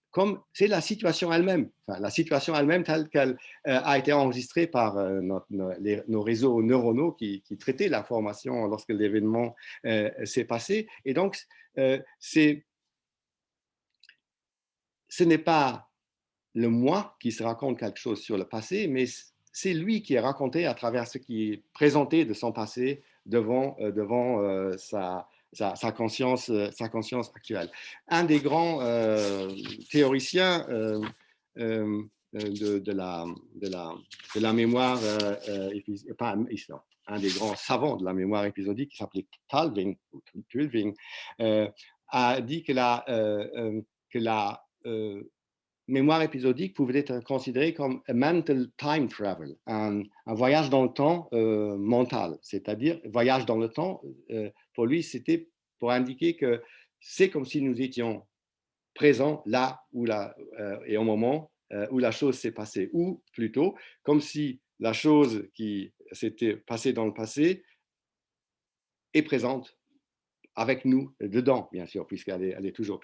la situation elle-même, enfin, la situation elle-même telle qu'elle a été enregistrée par nos réseaux neuronaux qui traitaient l'information lorsque l'événement s'est passé. Et donc, ce n'est pas le moi qui se raconte quelque chose sur le passé, mais c'est lui qui est raconté à travers ce qui est présenté de son passé devant sa conscience actuelle. Un des grands théoriciens de la mémoire, un des grands savants de la mémoire épisodique qui s'appelait Tulving, a dit que la mémoire épisodique pouvait être considérée comme un mental time travel, un voyage dans le temps mental, c'est-à-dire voyage dans le temps. Pour lui, c'était pour indiquer que c'est comme si nous étions présents là et au moment où la chose s'est passée, ou plutôt comme si la chose qui s'était passée dans le passé est présente avec nous dedans, bien sûr, puisqu'elle est toujours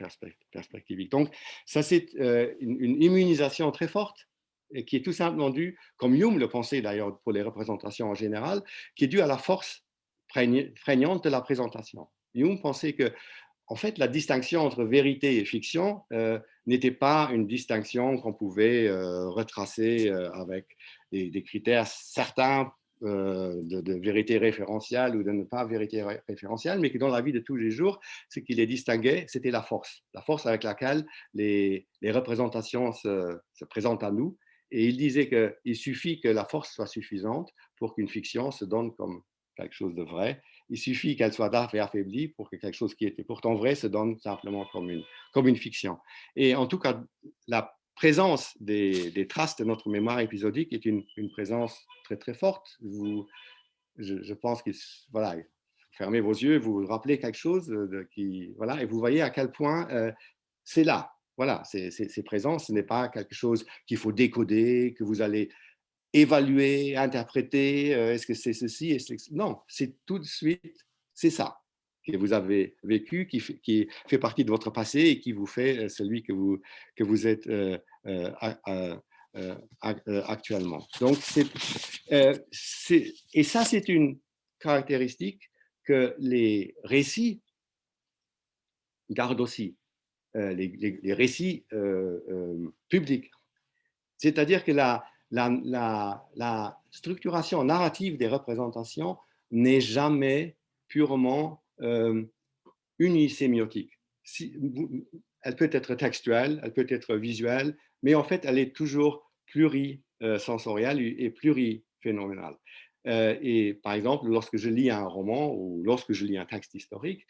perspectivique. Donc, ça, c'est une immunisation très forte, et qui est tout simplement due, comme Hume le pensait d'ailleurs pour les représentations en général, qui est due à la force prégnante de la présentation. Hume pensait que, en fait, la distinction entre vérité et fiction n'était pas une distinction qu'on pouvait retracer avec des critères certains de vérité référentielle ou de ne pas vérité référentielle, mais que dans la vie de tous les jours, ce qui les distinguait, c'était la force avec laquelle les représentations se présentent à nous. Et il disait qu'il suffit que la force soit suffisante pour qu'une fiction se donne comme quelque chose de vrai. Il suffit qu'elle soit affaiblie pour que quelque chose qui était pourtant vrai se donne simplement comme une fiction. Et en tout cas, la présence des traces de notre mémoire épisodique est une présence très très forte. Je pense que voilà, fermez vos yeux, vous rappelez quelque chose voilà, et vous voyez à quel point c'est là. Voilà, c'est présent. Ce n'est pas quelque chose qu'il faut décoder, que vous allez évaluer, interpréter. Est-ce que c'est ceci? Non, c'est tout de suite, c'est ça que vous avez vécu, qui fait partie de votre passé et qui vous fait celui que vous êtes actuellement. Donc, et ça, c'est une caractéristique que les récits gardent aussi, les récits publics. C'est-à-dire que la structuration narrative des représentations n'est jamais purement unisémiotique. Elle peut être textuelle, elle peut être visuelle, mais en fait, elle est toujours plurisensorielle et pluriphénoménale. Et par exemple, lorsque je lis un roman ou lorsque je lis un texte historique,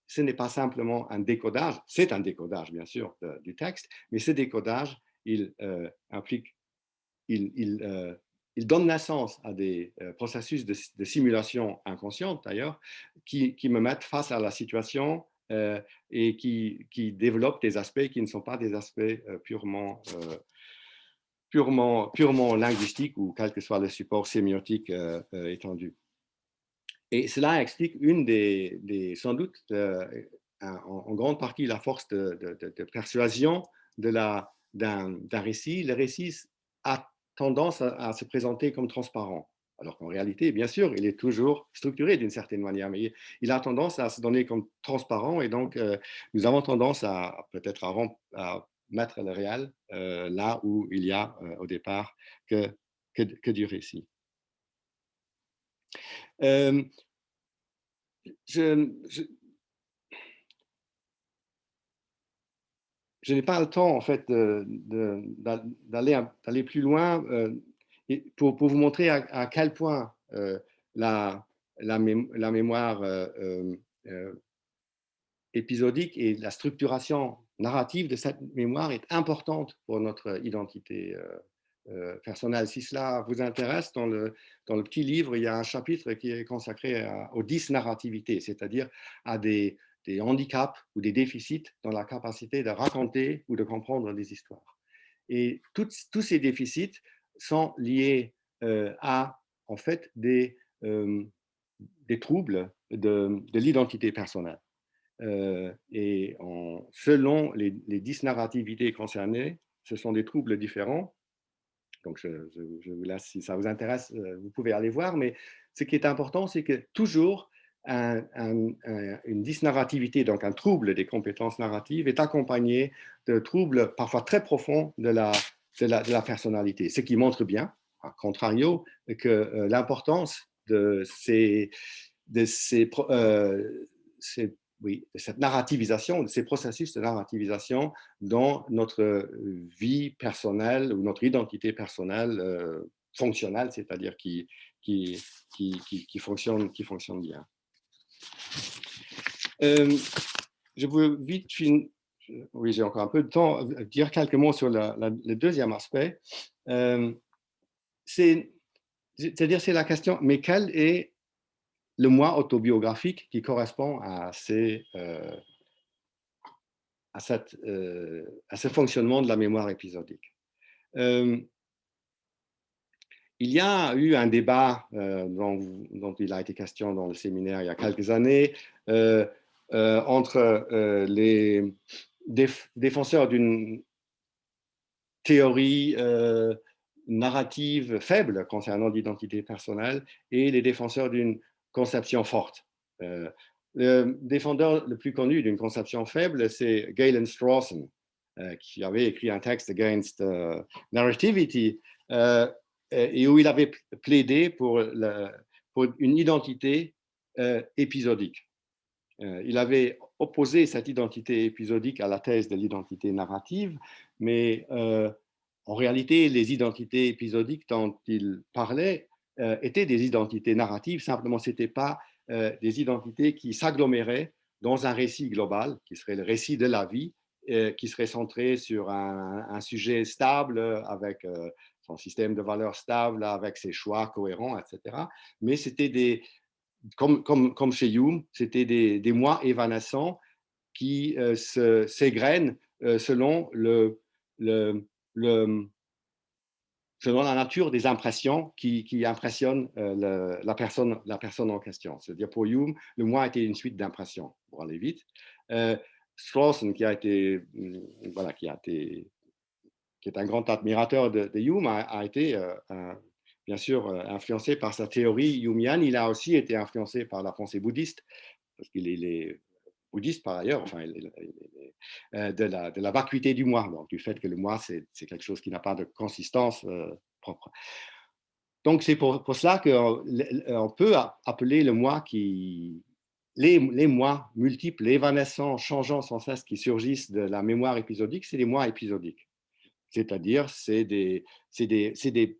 ce n'est pas simplement un décodage, c'est un décodage bien sûr du texte, mais ce décodage, il implique, il donne naissance à des processus de simulation inconsciente d'ailleurs, qui me mettent face à la situation et qui développent des aspects qui ne sont pas des aspects purement linguistiques ou quel que soit le support sémiotique étendu. Et cela explique sans doute, en grande partie, la force de persuasion d'un récit. Le récit a tendance à se présenter comme transparent, alors qu'en réalité, bien sûr, il est toujours structuré d'une certaine manière, mais il a tendance à se donner comme transparent, et donc nous avons tendance à peut-être à mettre le réel là où il y a au départ que du récit. Je n'ai pas le temps, en fait, d'aller plus loin pour vous montrer à quel point la mémoire épisodique et la structuration narrative de cette mémoire est importante pour notre identité personnelle. Si cela vous intéresse, dans le petit livre, il y a un chapitre qui est consacré aux dysnarrativités, c'est-à-dire à des handicaps ou des déficits dans la capacité de raconter ou de comprendre des histoires. Et tous ces déficits sont liés à, en fait, des troubles de l'identité personnelle. Et selon les dysnarrativités concernées, ce sont des troubles différents. Donc, je vous laisse, si ça vous intéresse, vous pouvez aller voir. Mais ce qui est important, c'est que toujours une dysnarrativité, donc un trouble des compétences narratives, est accompagné de troubles parfois très profonds de la personnalité. Ce qui montre bien, à contrario, que l'importance de oui, de cette narrativisation, de ces processus de narrativisation dans notre vie personnelle ou notre identité personnelle fonctionnelle, c'est-à-dire qui, qui fonctionne bien. Je veux vite finir. Oui, j'ai encore un peu de temps, dire quelques mots sur le deuxième aspect. C'est-à-dire, c'est la question, mais quel est le moi autobiographique qui correspond à ce fonctionnement de la mémoire épisodique. Il y a eu un débat dont il a été question dans le séminaire il y a quelques années entre les défenseurs d'une théorie narrative faible concernant l'identité personnelle et les défenseurs d'une conception forte. Le défendeur le plus connu d'une conception faible, c'est Galen Strawson, qui avait écrit un texte Against Narrativity, et où il avait plaidé pour une identité épisodique. Il avait opposé cette identité épisodique à la thèse de l'identité narrative, mais en réalité, les identités épisodiques dont il parlait étaient des identités narratives, simplement ce n'étaient pas des identités qui s'aggloméraient dans un récit global, qui serait le récit de la vie, qui serait centré sur un sujet stable, avec son système de valeurs stable, avec ses choix cohérents, etc. Mais c'était comme chez Hume, c'était des moi évanescents qui s'égrènent selon selon la nature des impressions qui impressionnent la personne en question. C'est-à-dire pour Hume, le moi était une suite d'impressions, pour aller vite. Strawson, qui est un grand admirateur de Hume, a été bien sûr influencé par sa théorie humienne. Il a aussi été influencé par la pensée bouddhiste, parce qu'il est bouddhiste par ailleurs, enfin, de la vacuité du moi, donc du fait que le moi, c'est quelque chose qui n'a pas de consistance propre. Donc, c'est pour cela qu'on peut appeler le moi les moi multiples, évanescents, changeants sans cesse qui surgissent de la mémoire épisodique, c'est les moi épisodiques. C'est-à-dire, c'est une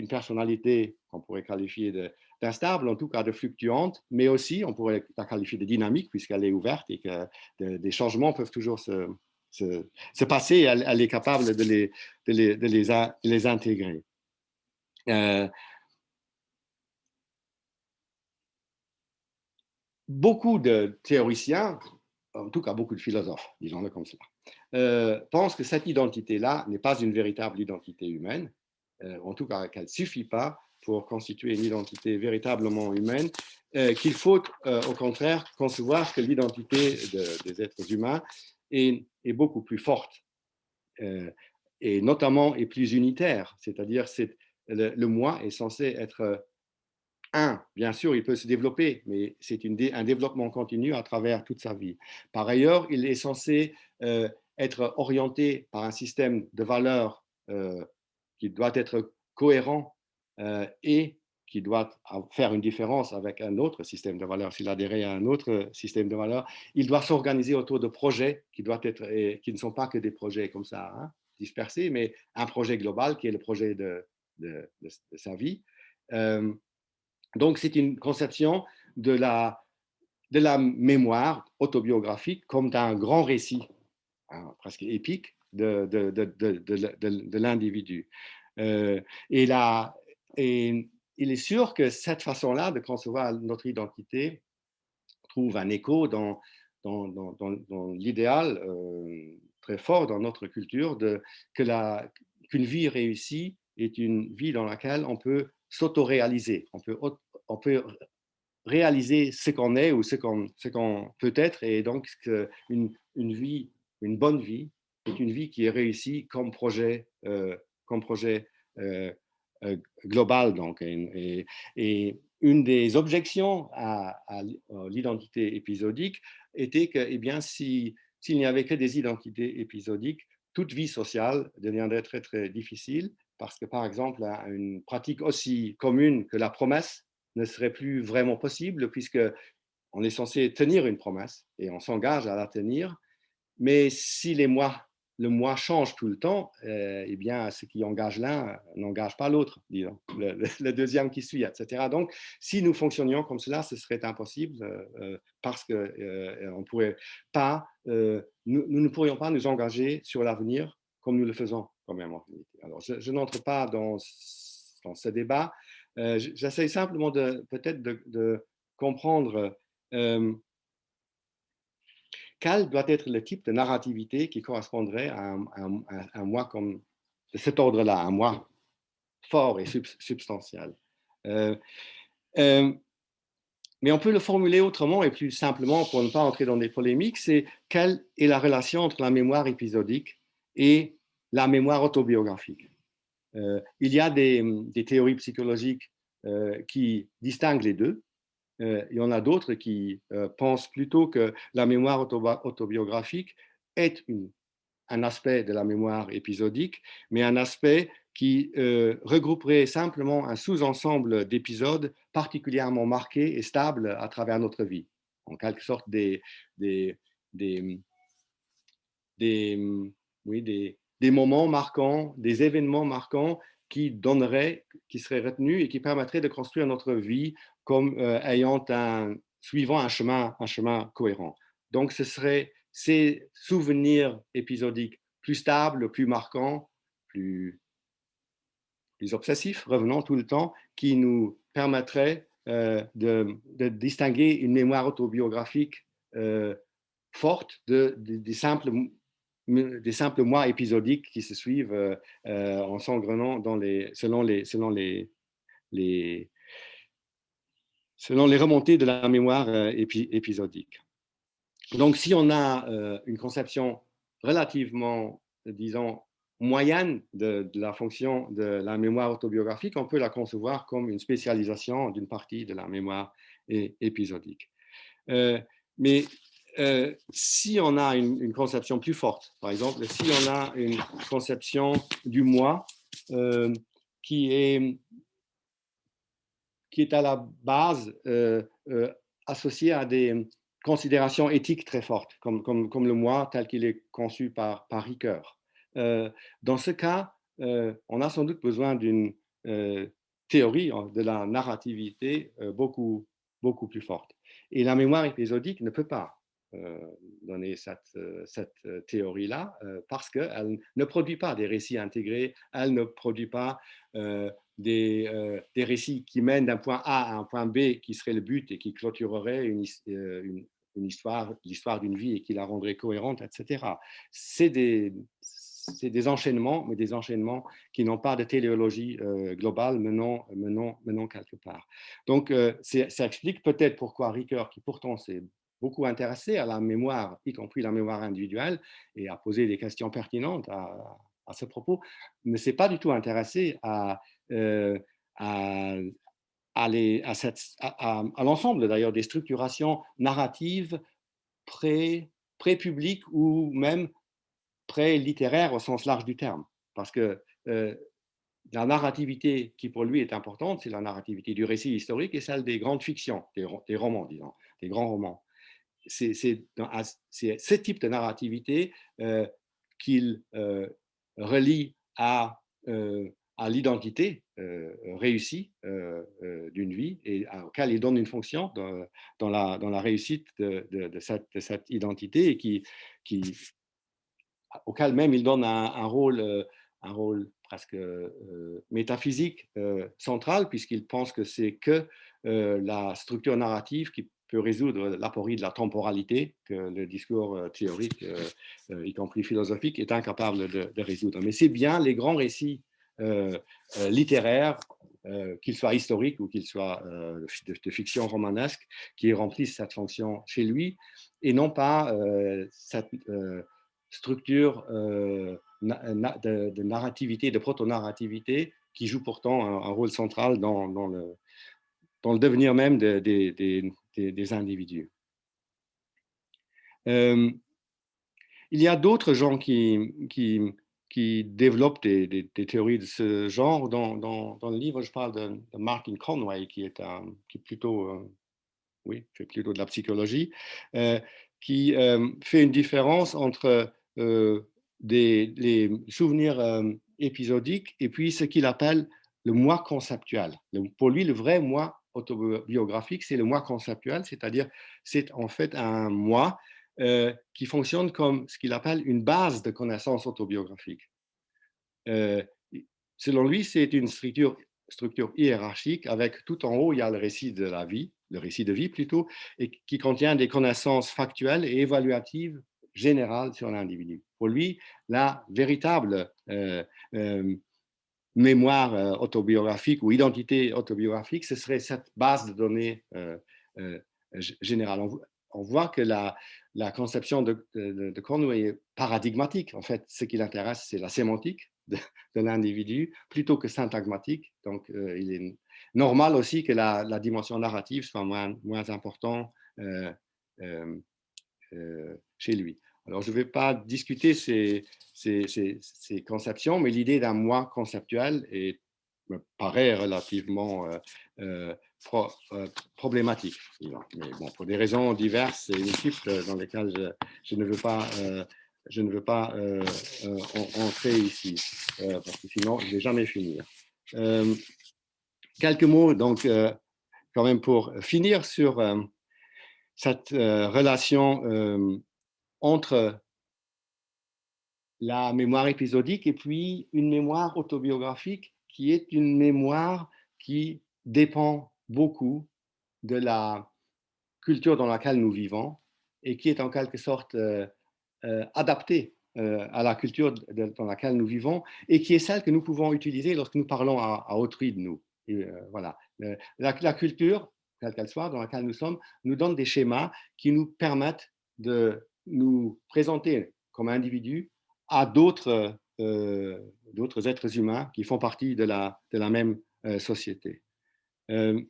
personnalité qu'on pourrait qualifier d'instable, en tout cas de fluctuante, mais aussi on pourrait la qualifier de dynamique puisqu'elle est ouverte et que des changements peuvent toujours se passer. Elle est capable de les intégrer. Beaucoup de théoriciens, en tout cas beaucoup de philosophes, disons-le comme cela, pensent que cette identité-là n'est pas une véritable identité humaine, en tout cas qu'elle ne suffit pas pour constituer une identité véritablement humaine, qu'il faut au contraire concevoir que l'identité des êtres humains est beaucoup plus forte, et notamment est plus unitaire, c'est-à-dire le moi est censé être bien sûr, il peut se développer, mais c'est un développement continu à travers toute sa vie. Par ailleurs, il est censé être orienté par un système de valeurs qui doit être cohérent et qui doit faire une différence avec un autre système de valeurs. S'il adhérait à un autre système de valeurs, il doit s'organiser autour de projets qui ne sont pas que des projets comme ça, hein, dispersés, mais un projet global qui est le projet de sa vie. Donc, c'est une conception de la mémoire autobiographique comme d'un grand récit, hein, presque épique, de l'individu. Et il est sûr que cette façon-là de concevoir notre identité trouve un écho dans l'idéal très fort dans notre culture qu'une vie réussie est une vie dans laquelle on peut s'auto-réaliser, on peut réaliser ce qu'on est ou ce qu'on peut être, et donc une bonne vie est une vie qui est réussie comme projet euh, global. Donc, et une des objections à l'identité épisodique était que, eh bien, s'il n'y avait que des identités épisodiques, toute vie sociale deviendrait très difficile, parce que, par exemple, une pratique aussi commune que la promesse ne serait plus vraiment possible puisque on est censé tenir une promesse et on s'engage à la tenir. Mais si le mois change tout le temps, eh bien, ce qui engage l'un n'engage pas l'autre, disons, le deuxième qui suit, etc. Donc, si nous fonctionnions comme cela, ce serait impossible parce qu'on ne pourrait pas, nous ne pourrions pas nous engager sur l'avenir comme nous le faisons quand même en réalité. Alors, je n'entre pas dans ce débat. J'essaie simplement peut-être de comprendre quel doit être le type de narrativité qui correspondrait à un moi comme de cet ordre-là, un moi fort et substantiel. Euh, euh, mais on peut le formuler autrement et plus simplement pour ne pas entrer dans des polémiques, c'est quelle est la relation entre la mémoire épisodique et la mémoire autobiographique. Il y a des théories psychologiques qui distinguent les deux. Il y en a d'autres qui pensent plutôt que la mémoire autobiographique est un aspect de la mémoire épisodique, mais un aspect qui regrouperait simplement un sous-ensemble d'épisodes particulièrement marqués et stables à travers notre vie. En quelque sorte des, des, des, oui, des moments marquants, des événements marquants qui seraient retenus et qui permettraient de construire notre vie comme suivant un chemin cohérent. Donc, ce seraient ces souvenirs épisodiques plus stables, plus marquants, plus obsessifs, revenant tout le temps, qui nous permettraient de distinguer une mémoire autobiographique forte des simples mois épisodiques qui se suivent en s'engrenant les, selon les remontées de la mémoire épisodique. Donc, si on a une conception relativement, disons, moyenne de la fonction de la mémoire autobiographique, on peut la concevoir comme une spécialisation d'une partie de la mémoire épisodique. Mais si on a une conception plus forte, par exemple, si on a une conception du moi qui est à la base associée à des considérations éthiques très fortes, comme le moi tel qu'il est conçu par Ricoeur. Dans ce cas, on a sans doute besoin d'une théorie de la narrativité beaucoup plus forte. Et la mémoire épisodique ne peut pas donner cette théorie-là parce qu'elle ne produit pas des récits intégrés, elle ne produit pas des récits qui mènent d'un point A à un point B qui serait le but et qui clôturerait l'histoire d'une vie et qui la rendrait cohérente, etc. C'est des enchaînements, mais des enchaînements qui n'ont pas de téléologie globale menant quelque part. Donc, ça explique peut-être pourquoi Ricoeur, qui pourtant s'est beaucoup intéressé à la mémoire, y compris la mémoire individuelle, et a posé des questions pertinentes à ce propos, ne s'est pas du tout intéressé à l'ensemble d'ailleurs des structurations narratives pré-publiques ou même pré-littéraires au sens large du terme. Parce que la narrativité qui pour lui est importante, c'est la narrativité du récit historique et celle des grandes fictions, des romans, disons, des grands romans. C'est ce type de narrativité qu'il relie à l'identité réussie d'une vie et auquel il donne une fonction dans la réussite de cette identité et auquel même il donne un rôle presque métaphysique central, puisqu'il pense que c'est que la structure narrative qui peut résoudre l'aporie de la temporalité que le discours théorique, y compris philosophique, est incapable de résoudre. Mais c'est bien les grands récits littéraires, qu'ils soient historiques ou qu'ils soient de fiction romanesque, qui remplissent cette fonction chez lui, et non pas cette structure de narrativité, de proto-narrativité, qui joue pourtant un rôle central dans le devenir même des individus. Il y a d'autres gens qui qui développe des théories de ce genre. Dans le livre, je parle de Martin Conway, qui est plutôt, oui, fait plutôt de la psychologie, qui fait une différence entre les souvenirs épisodiques et puis ce qu'il appelle le moi conceptuel. Pour lui, le vrai moi autobiographique, c'est le moi conceptuel, c'est-à-dire c'est en fait un moi qui fonctionne comme ce qu'il appelle une base de connaissances autobiographiques. Euh, Selon lui, c'est une structure hiérarchique avec tout en haut, il y a le récit de la vie, le récit de vie plutôt, et qui contient des connaissances factuelles et évaluatives générales sur l'individu. Pour lui, la véritable mémoire autobiographique ou identité autobiographique, ce serait cette base de données euh, générale. On voit que la conception de Conway est paradigmatique. En fait, ce qui l'intéresse, c'est la sémantique de l'individu plutôt que syntagmatique. Donc, il est normal aussi que la dimension narrative soit moins importante chez lui. Alors, je ne vais pas discuter ces conceptions, mais l'idée d'un moi conceptuel me paraît relativement problématique. Mais bon, pour des raisons diverses et multiples dans lesquelles je ne veux pas, entrer ici, parce que sinon, je ne vais jamais finir. Quelques mots, donc, quand même pour finir sur cette relation entre la mémoire épisodique et puis une mémoire autobiographique qui est une mémoire qui dépend beaucoup de la culture dans laquelle nous vivons et qui est en quelque sorte adaptée à la culture dans laquelle nous vivons et qui est celle que nous pouvons utiliser lorsque nous parlons à autrui de nous. Et, voilà. La culture, quelle qu'elle soit, dans laquelle nous sommes, nous donne des schémas qui nous permettent de nous présenter comme individus à d'autres êtres humains qui font partie de la même société. Euh,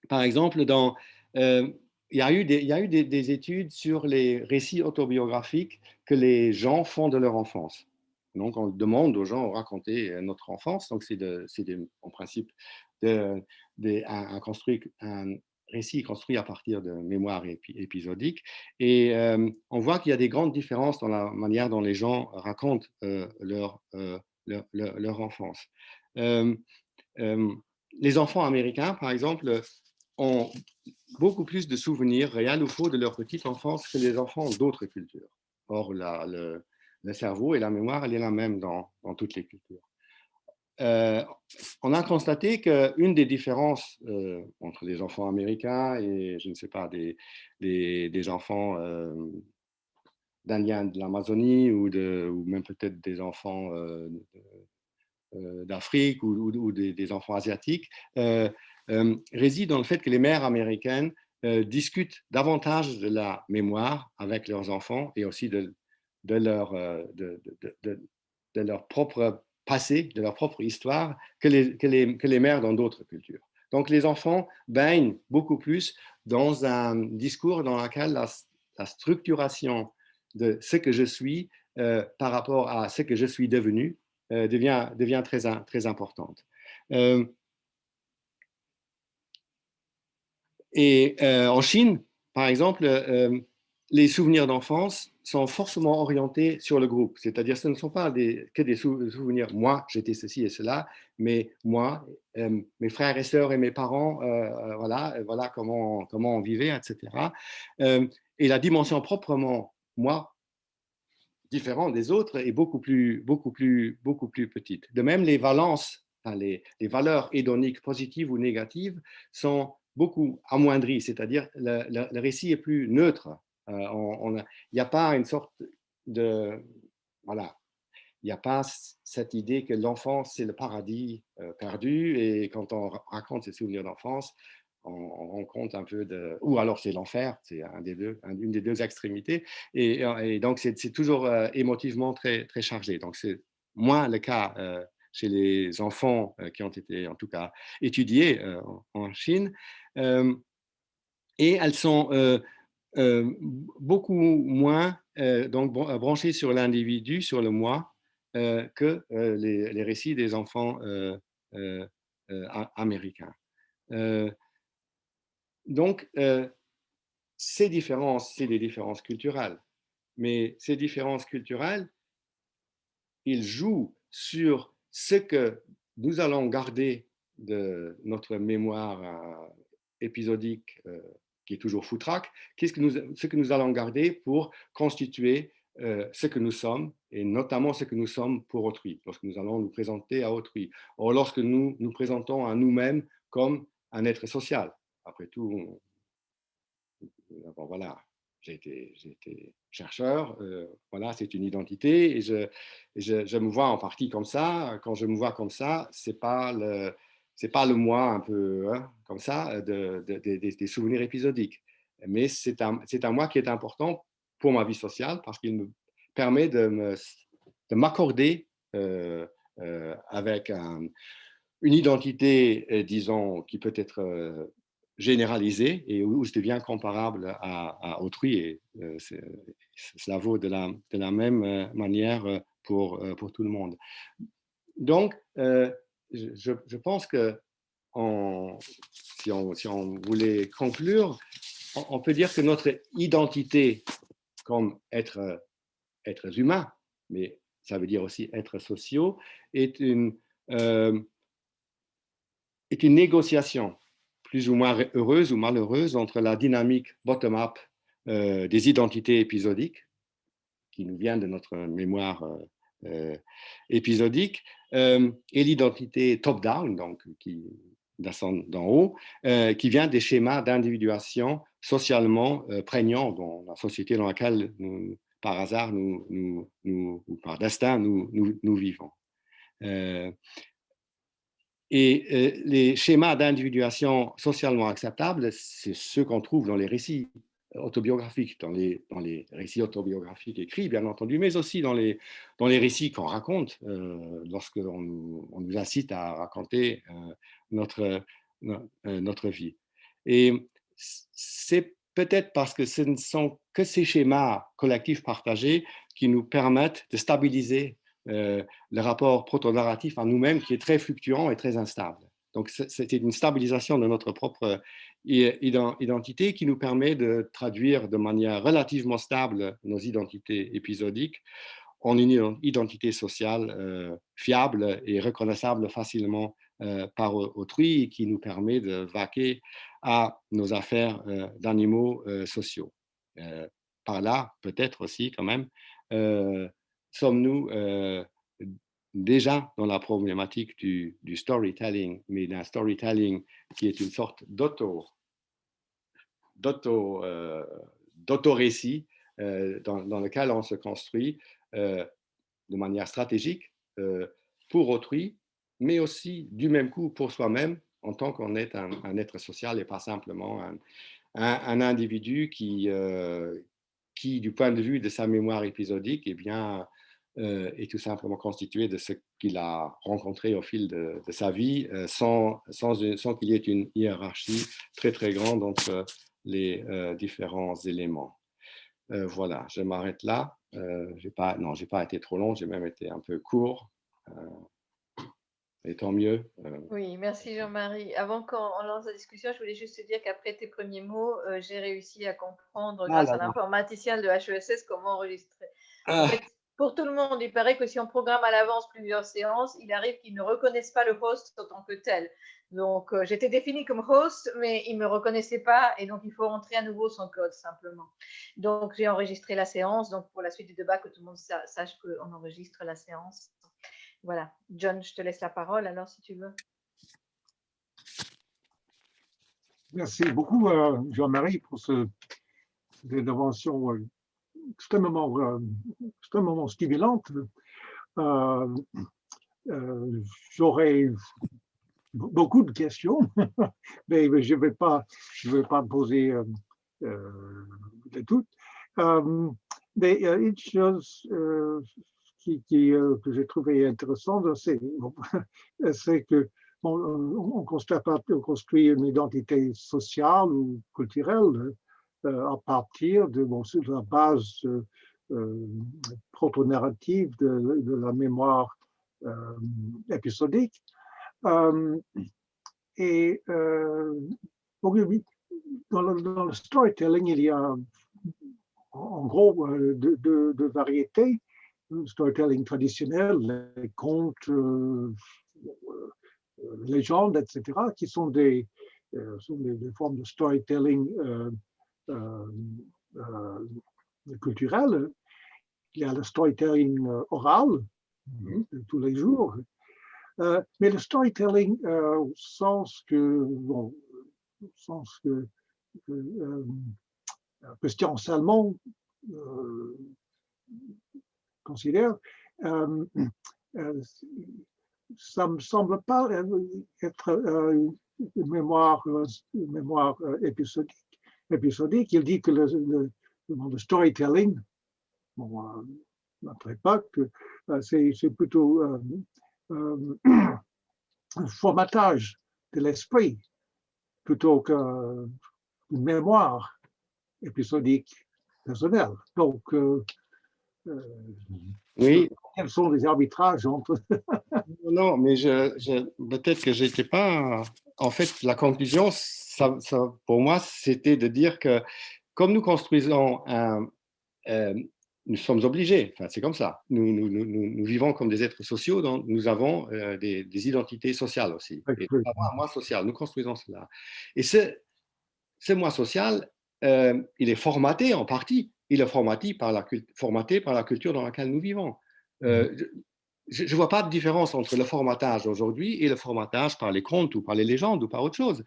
Par exemple, il y a eu des études sur les récits autobiographiques que les gens font de leur enfance. Donc, on demande aux gens de raconter notre enfance. Donc, en principe un récit construit à partir de mémoires épisodiques. Et on voit qu'il y a des grandes différences dans la manière dont les gens racontent leur enfance. Euh, euh, les enfants américains, par exemple, ont beaucoup plus de souvenirs, réels ou faux, de leur petite enfance que les enfants d'autres cultures. Or, le cerveau et la mémoire, elle est la même dans toutes les cultures. Euh, on a constaté qu'une des différences entre les enfants américains et, je ne sais pas, des enfants d'Indiens de l'Amazonie ou même peut-être des enfants d'Afrique ou des enfants asiatiques réside dans le fait que les mères américaines discutent davantage de la mémoire avec leurs enfants et aussi de leur propre passé, de leur propre histoire que les mères dans d'autres cultures. Donc les enfants baignent beaucoup plus dans un discours dans lequel la structuration de ce que je suis par rapport à ce que je suis devenu devient très importante. Euh, et en Chine, par exemple, les souvenirs d'enfance sont forcément orientés sur le groupe. C'est-à-dire, ce ne sont pas que des souvenirs, moi, j'étais ceci et cela, mais moi, mes frères et sœurs et mes parents, voilà comment on vivait, etc. Et la dimension proprement moi différent des autres est beaucoup plus petite. De même, les valences, enfin, les valeurs hédoniques positives ou négatives sont beaucoup amoindries, c'est-à-dire le récit est plus neutre. Il n'y a pas une sorte de... Voilà, il n'y a pas cette idée que l'enfance, c'est le paradis perdu, et quand on raconte ses souvenirs d'enfance, on rencontre un peu de... Ou alors c'est l'enfer, c'est une des deux extrémités, et donc c'est toujours émotivement très chargé. Donc c'est moins le cas chez les enfants qui ont été en tout cas étudiés en Chine, euh, et elles sont beaucoup moins donc branchées sur l'individu, sur le moi, que les récits des enfants américains. Donc, ces différences, c'est des différences culturelles. Mais ces différences culturelles, ils jouent sur ce que nous allons garder de notre mémoire épisodique qui est toujours foutraque, ce que nous allons garder pour constituer ce que nous sommes, et notamment ce que nous sommes pour autrui, lorsque nous allons nous présenter à autrui. Or, lorsque nous nous présentons à nous-mêmes comme un être social, après tout, bon, voilà, j'ai été chercheur, voilà, c'est une identité, et je me vois en partie comme ça. Quand je me vois comme ça, c'est pas le moi un peu comme ça, des souvenirs épisodiques. Mais c'est un moi qui est important pour ma vie sociale parce qu'il me permet de m'accorder avec une identité, disons, qui peut être généralisée et où je deviens comparable à autrui. Et cela vaut de la même manière pour tout le monde. Donc, je pense que si on voulait conclure, on peut dire que notre identité comme êtres humains, mais ça veut dire aussi êtres sociaux, est euh, est une négociation plus ou moins heureuse ou malheureuse entre la dynamique bottom-up des identités épisodiques qui nous viennent de notre mémoire épisodique et l'identité top-down, donc qui descend d'en haut, qui vient des schémas d'individuation socialement prégnants dans la société dans laquelle par hasard ou par destin nous vivons. Et les schémas d'individuation socialement acceptables, c'est ceux qu'on trouve dans les récits autobiographiques, dans les récits autobiographiques écrits, bien entendu, mais aussi dans les récits qu'on raconte lorsqu'on nous incite à raconter notre vie. Et c'est peut-être parce que ce ne sont que ces schémas collectifs partagés qui nous permettent de stabiliser le rapport proto-narratif à nous-mêmes qui est très fluctuant et très instable. Donc, c'est une stabilisation de notre propre identité qui nous permet de traduire de manière relativement stable nos identités épisodiques en une identité sociale fiable et reconnaissable facilement par autrui et qui nous permet de vaquer à nos affaires d'animaux sociaux. Par là, peut-être aussi quand même, sommes-nous déjà dans la problématique du storytelling, mais d'un storytelling qui est une sorte d'auto-récit dans lequel on se construit de manière stratégique pour autrui, mais aussi du même coup pour soi-même en tant qu'on est un être social et pas simplement un individu qui, du point de vue de sa mémoire épisodique, eh bien, est tout simplement constitué de ce qu'il a rencontré au fil de sa vie, sans qu'il y ait une hiérarchie très très grande entre les différents éléments. Voilà, je m'arrête là. J'ai pas été trop long, j'ai même été un peu court. Et tant mieux. Oui, merci Jean-Marie. Avant qu'on lance la discussion, je voulais juste te dire qu'après tes premiers mots, j'ai réussi à comprendre, Ah grâce là à là. l'informaticien de HESS, comment enregistrer. En Ah, fait, pour tout le monde, il paraît que si on programme à l'avance plusieurs séances, il arrive qu'ils ne reconnaissent pas le host en tant que tel. Donc, j'étais définie comme host, mais ils ne me reconnaissaient pas, et donc il faut rentrer à nouveau son code simplement. Donc, j'ai enregistré la séance, donc pour la suite du débat, que tout le monde sache qu'on enregistre la séance. Voilà. John, je te laisse la parole alors si tu veux. Merci beaucoup, Jean-Marie, pour cette intervention extrêmement stimulante. J'aurais beaucoup de questions, mais je ne vais pas poser toutes. Mais une chose que j'ai trouvé intéressante, c'est que on constate pas qu'on construit une identité sociale ou culturelle à partir sur la base proto-narrative de la mémoire épisodique. Et dans le storytelling, il y a en gros deux variétés. Le storytelling traditionnel, les contes, légendes, etc., qui sont des formes de storytelling culturel. Il y a le storytelling oral de tous les jours. Mais le storytelling au sens que Christian Salmon considère, ça me semble pas être une mémoire épisodique. Il dit que le storytelling, notre époque, c'est plutôt un formatage de l'esprit plutôt qu'une mémoire épisodique personnelle. Donc, Oui, quels sont les arbitrages entre… non, mais peut-être que j'étais pas. En fait, la conclusion, pour moi, c'était de dire que comme nous construisons nous sommes obligés, enfin, c'est comme ça. Nous vivons comme des êtres sociaux, donc nous avons des identités sociales aussi. Et un moi social, nous construisons cela. Et ce moi social, il est formaté en partie. Il est formaté par la culture dans laquelle nous vivons. Je ne vois pas de différence entre le formatage aujourd'hui et le formatage par les contes ou par les légendes ou par autre chose.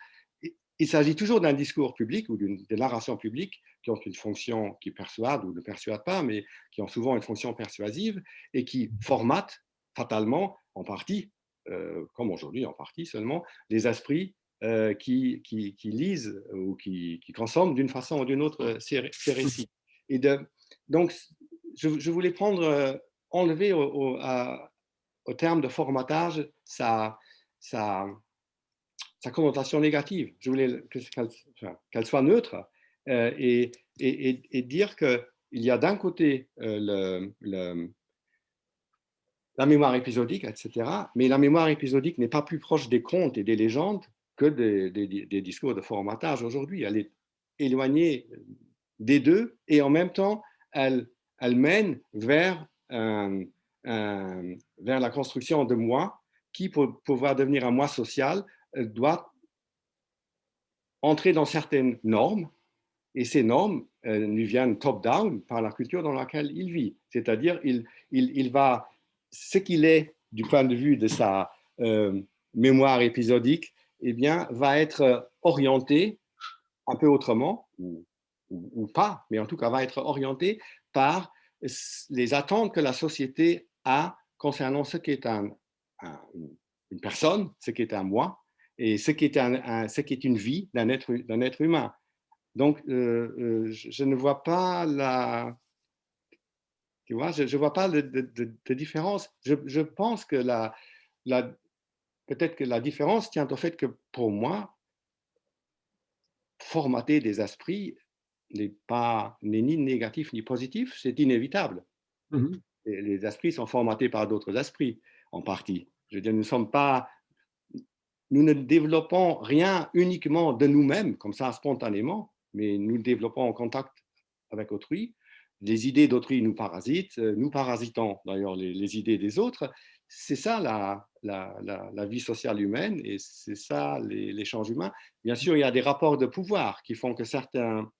Il s'agit toujours d'un discours public ou d'une narration publique qui ont une fonction qui persuade ou ne persuade pas, mais qui ont souvent une fonction persuasive et qui formatent fatalement, en partie, comme aujourd'hui en partie seulement, les esprits qui lisent ou qui consomment d'une façon ou d'une autre ces récits. Et donc, je voulais enlever au terme de formatage sa connotation négative. Je voulais qu'elle soit neutre et dire qu'il y a d'un côté la mémoire épisodique, etc. Mais la mémoire épisodique n'est pas plus proche des contes et des légendes que des discours de formatage aujourd'hui. Elle est éloignée des deux et en même temps, elle mène vers la construction de moi qui, pour pouvoir devenir un moi social, doit entrer dans certaines normes et ces normes lui viennent top-down par la culture dans laquelle il vit. C'est-à-dire, il va, ce qu'il est du point de vue de sa mémoire épisodique, eh bien, va être orienté un peu autrement, ou pas, mais en tout cas va être orienté par les attentes que la société a concernant ce qu'est une personne, ce qui est un moi, et ce qui est une vie d'un être humain. Donc, je ne vois pas tu vois, je vois pas de différence. Je pense que peut-être que la différence tient au fait que pour moi, formater des esprits n'est ni négatif ni positif, c'est inévitable. Les esprits sont formatés par d'autres esprits, en partie. Je veux dire, nous ne développons rien uniquement de nous-mêmes, comme ça, spontanément, mais nous développons en contact avec autrui. Les idées d'autrui nous parasitent, nous parasitons d'ailleurs les idées des autres. C'est ça la vie sociale humaine et c'est ça l'échange humain. Bien sûr, il y a des rapports de pouvoir qui font que certains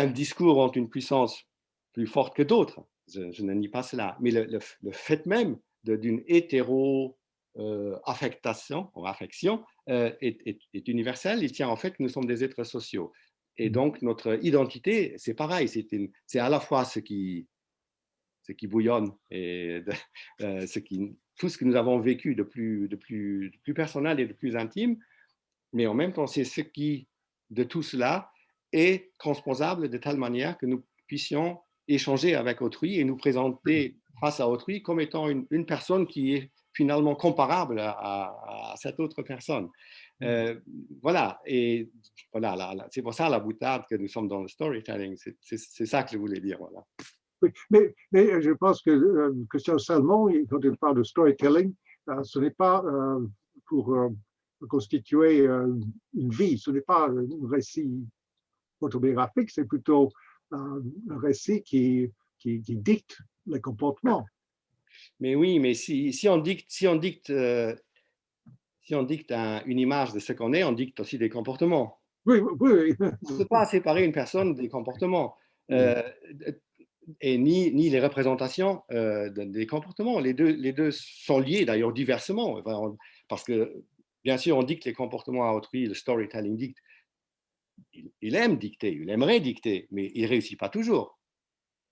discours ont une puissance plus forte que d'autres. Je ne nie pas cela. Mais le fait même d'une affection est universel. Il tient en fait que nous sommes des êtres sociaux. Et donc, notre identité, c'est pareil. C'est à la fois ce qui bouillonne et tout ce que nous avons vécu de plus personnel et de plus intime, mais en même temps, c'est ce qui, de tout cela, est transposable de telle manière que nous puissions échanger avec autrui et nous présenter face à autrui comme étant une personne qui est finalement comparable à cette autre personne. Euh, voilà, et voilà, c'est pour ça la boutade que nous sommes dans le storytelling. C'est ça que je voulais dire. Voilà. Oui, mais je pense que Christian Salmon, quand il parle de storytelling, ce n'est pas pour constituer une vie, ce n'est pas un récit autobiographique, c'est plutôt un récit qui dicte les comportements. Mais oui, mais si on dicte, une image de ce qu'on est, on dicte aussi des comportements. Oui, oui. On ne peut pas séparer une personne des comportements. Et ni les représentations des comportements. Les deux sont liés d'ailleurs diversement. Parce que, bien sûr, on dicte les comportements à autrui, le storytelling dicte. Il aime dicter, il aimerait dicter, mais il ne réussit pas toujours.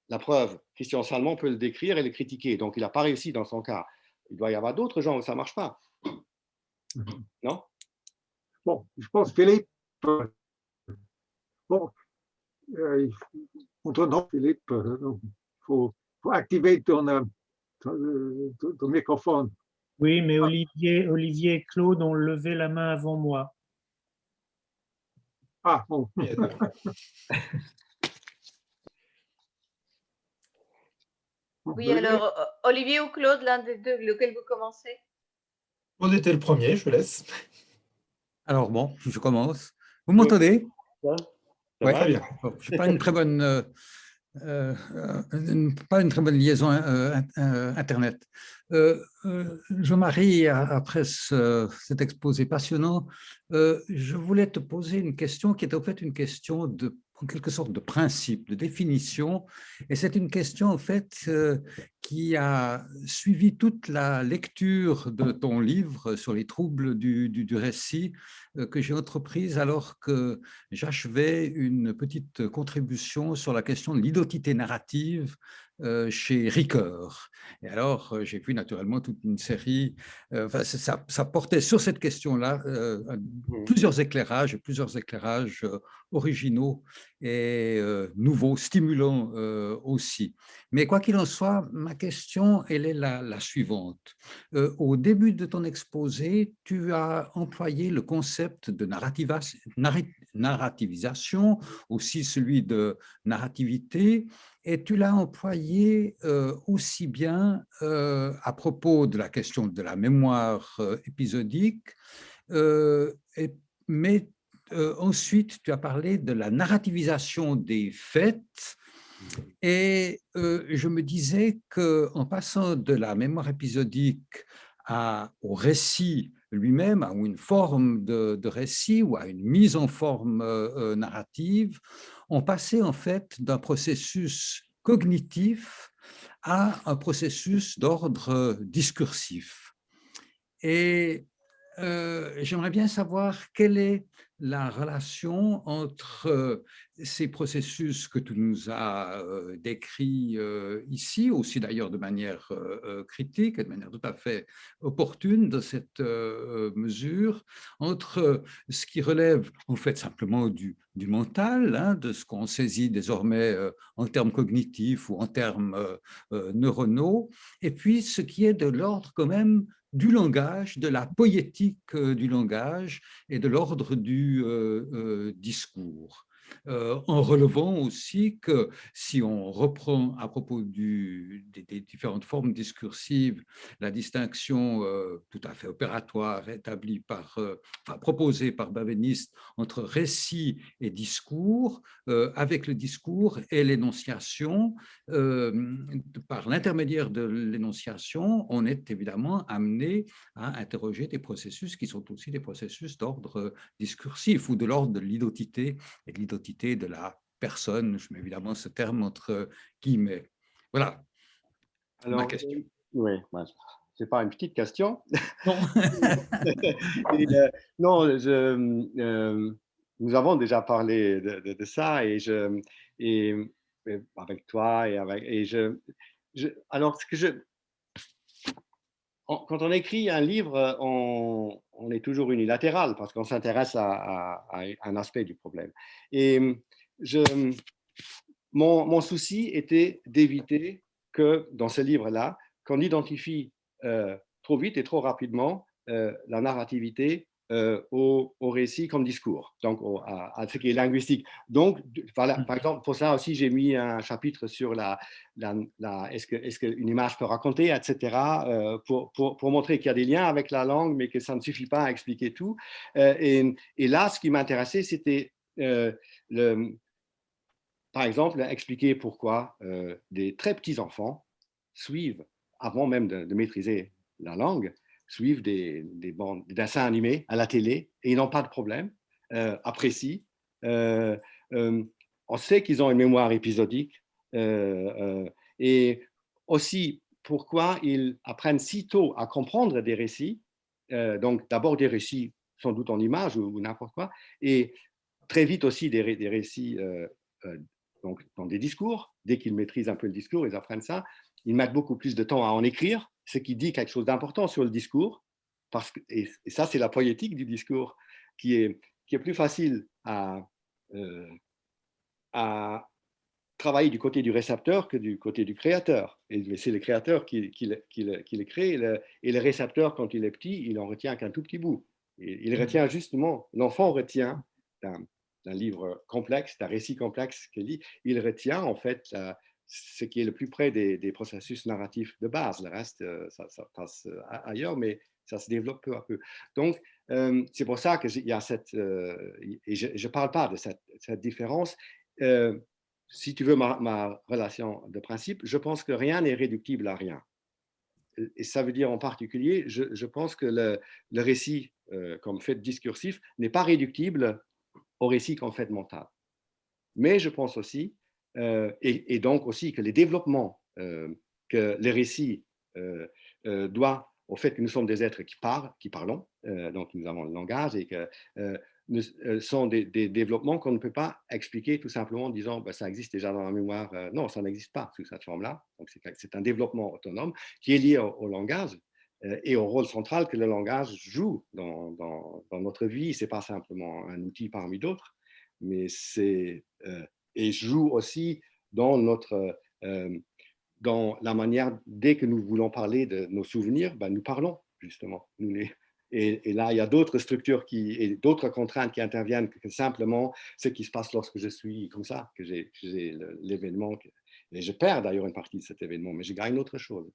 La preuve, Christian Salmon peut le décrire et le critiquer, donc il n'a pas réussi dans son cas. Il doit y avoir d'autres gens où ça ne marche pas. Non? Bon, je pense, Philippe, bon, maintenant, Philippe, il faut activer ton microphone. Oui, mais Olivier et Claude ont levé la main avant moi. Ah, bon. Oui, alors, Olivier ou Claude, l'un des deux, lequel vous commencez? On était le premier, je laisse. Alors bon, je commence. Vous m'entendez? Oui, très bien. Je n'ai pas une très bonne, pas une très bonne liaison Internet. Jean-Marie, après cet exposé passionnant, je voulais te poser une question qui est en fait une question en quelque sorte de principe, de définition. Et c'est une question en fait qui a suivi toute la lecture de ton livre sur les troubles du récit que j'ai entreprise alors que j'achevais une petite contribution sur la question de l'identité narrative chez Ricoeur. Et alors, j'ai vu naturellement toute une série, ça portait sur cette question-là plusieurs éclairages originaux et nouveaux, stimulants aussi. Mais quoi qu'il en soit, ma question, elle est la suivante. Au début de ton exposé, tu as employé le concept de narrativisation, aussi celui de narrativité, et tu l'as employé aussi bien à propos de la question de la mémoire épisodique, mais ensuite tu as parlé de la narrativisation des faits. Et je me disais qu'en passant de la mémoire épisodique au récit lui-même, à une forme de récit ou à une mise en forme narrative, on passait en fait d'un processus cognitif à un processus d'ordre discursif. Et j'aimerais bien savoir quelle est la relation entre ces processus que tu nous as décrits ici, aussi d'ailleurs de manière critique et de manière tout à fait opportune de cette mesure, entre ce qui relève en fait simplement du mental, hein, de ce qu'on saisit désormais en termes cognitifs ou en termes neuronaux, et puis ce qui est de l'ordre quand même du langage, de la poétique du langage et de l'ordre du discours. En relevant aussi que si on reprend à propos des différentes formes discursives la distinction tout à fait opératoire établie proposée par Benveniste entre récit et discours, avec le discours et l'énonciation, par l'intermédiaire de l'énonciation, on est évidemment amené à interroger des processus qui sont aussi des processus d'ordre discursif ou de l'ordre de l'identité et de l'identité de la personne. Je mets évidemment ce terme entre guillemets. Voilà. Alors, ma question. Oui, ce n'est pas une petite question. Non. Non, nous avons déjà parlé de ça et avec toi alors quand on écrit un livre, on est toujours unilatéral parce qu'on s'intéresse à un aspect du problème. Et mon souci était d'éviter que dans ce livre-là, qu'on identifie trop vite et trop rapidement la narrativité au récit comme discours, donc à ce qui est linguistique. Donc, voilà, par exemple, pour ça aussi, j'ai mis un chapitre sur est-ce qu'une image peut raconter, etc., pour montrer qu'il y a des liens avec la langue, mais que ça ne suffit pas à expliquer tout. Et là, ce qui m'intéressait, c'était, par exemple, expliquer pourquoi des très petits enfants suivent, avant même de maîtriser la langue, suivent des dessins animés à la télé et ils n'ont pas de problème, apprécient. On sait qu'ils ont une mémoire épisodique et aussi pourquoi ils apprennent si tôt à comprendre des récits, donc d'abord des récits sans doute en images ou n'importe quoi, et très vite aussi des récits donc dans des discours. Dès qu'ils maîtrisent un peu le discours, ils apprennent ça. Ils mettent beaucoup plus de temps à en écrire, ce qui dit quelque chose d'important sur le discours. Et ça, c'est la poétique du discours qui est plus facile à travailler du côté du récepteur que du côté du créateur. Et c'est le créateur qui le crée, et le récepteur, quand il est petit, il en retient qu'un tout petit bout. Et il retient justement, l'enfant retient d'un livre complexe, d'un récit complexe qu'il lit, il retient en fait ce qui est le plus près des processus narratifs de base. Le reste, ça passe ailleurs, mais ça se développe peu à peu. Donc, c'est pour ça qu'il y a cette... et je ne parle pas de cette différence. Si tu veux ma relation de principe, je pense que rien n'est réductible à rien. Et ça veut dire en particulier, je pense que le récit comme fait discursif n'est pas réductible au récit comme fait mental. Mais je pense aussi, et donc aussi que les développements que les récits doivent au fait que nous sommes des êtres qui parlons, donc nous avons le langage, et que sont des développements qu'on ne peut pas expliquer tout simplement en disant ça existe déjà dans la mémoire. Non, ça n'existe pas sous cette forme-là. Donc c'est un développement autonome qui est lié au langage et au rôle central que le langage joue dans notre vie. Ce n'est pas simplement un outil parmi d'autres, mais et joue aussi dans dans la manière, dès que nous voulons parler de nos souvenirs, nous parlons justement. Et là, il y a d'autres structures et d'autres contraintes qui interviennent que simplement ce qui se passe lorsque je suis comme ça, que j'ai l'événement. Et je perds d'ailleurs une partie de cet événement, mais je gagne autre chose.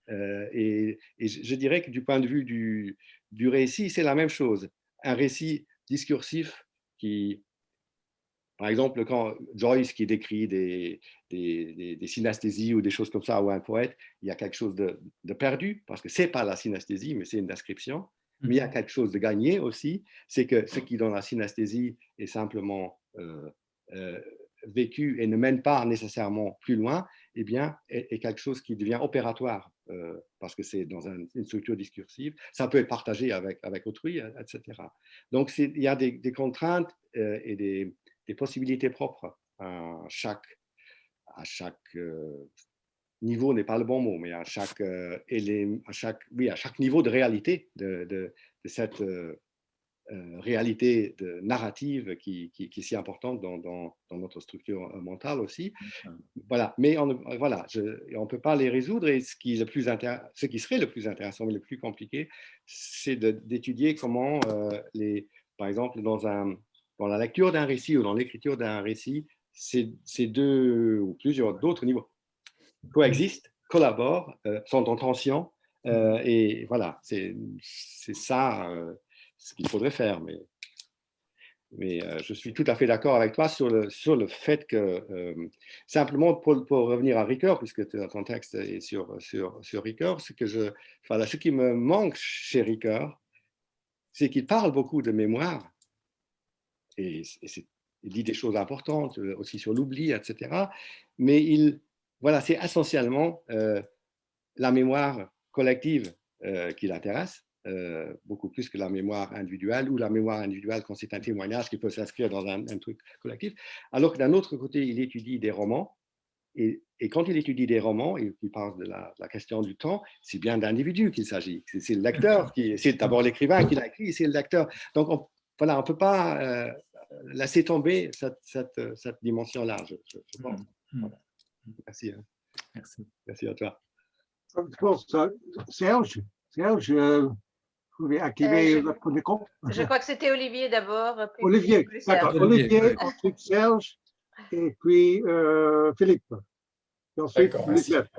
Et je dirais que du point de vue du récit, c'est la même chose. Un récit discursif qui... Par exemple, quand Joyce qui décrit des synesthésies ou des choses comme ça, ou un poète, il y a quelque chose de perdu, parce que ce n'est pas la synesthésie, mais c'est une description. Mais il y a quelque chose de gagné aussi, c'est que ce qui dans la synesthésie est simplement vécu et ne mène pas nécessairement plus loin, eh bien, est quelque chose qui devient opératoire, parce que c'est dans une structure discursive. Ça peut être partagé avec autrui, etc. Donc, il y a des contraintes et des possibilités propres à chaque niveau n'est pas le bon mot, mais à chaque niveau de réalité de cette réalité narrative qui est si importante dans notre structure mentale aussi. Voilà, mais on ne peut pas les résoudre, et ce qui serait le plus intéressant, mais le plus compliqué, c'est d'étudier comment par exemple, dans la lecture d'un récit ou dans l'écriture d'un récit, ces deux ou plusieurs d'autres niveaux coexistent, collaborent, sont en tension, et voilà, c'est ça ce qu'il faudrait faire. Mais je suis tout à fait d'accord avec toi sur le fait que, simplement pour revenir à Ricoeur, puisque ton texte est sur Ricoeur, ce qui me manque chez Ricoeur, c'est qu'il parle beaucoup de mémoire, et il dit des choses importantes aussi sur l'oubli, etc. Mais c'est essentiellement la mémoire collective qui l'intéresse, beaucoup plus que la mémoire individuelle, ou la mémoire individuelle quand c'est un témoignage qui peut s'inscrire dans un truc collectif. Alors que d'un autre côté, il étudie des romans, et quand il étudie des romans, et qu'il parle de la question du temps, c'est bien d'individus qu'il s'agit. C'est le lecteur, c'est d'abord l'écrivain qui l'a écrit, c'est le lecteur. Donc, on ne peut pas laisser tomber cette dimension-là, je pense. Voilà. Merci. Merci à toi. Of course, Serge, Vous pouvez activer je- votre micro. Je crois que c'était Olivier d'abord, puis Olivier, puis Serge. d'accord. Olivier, Olivier, oui. ensuite Serge, et puis Philippe. Et ensuite, D'accord, merci. Lisbeth.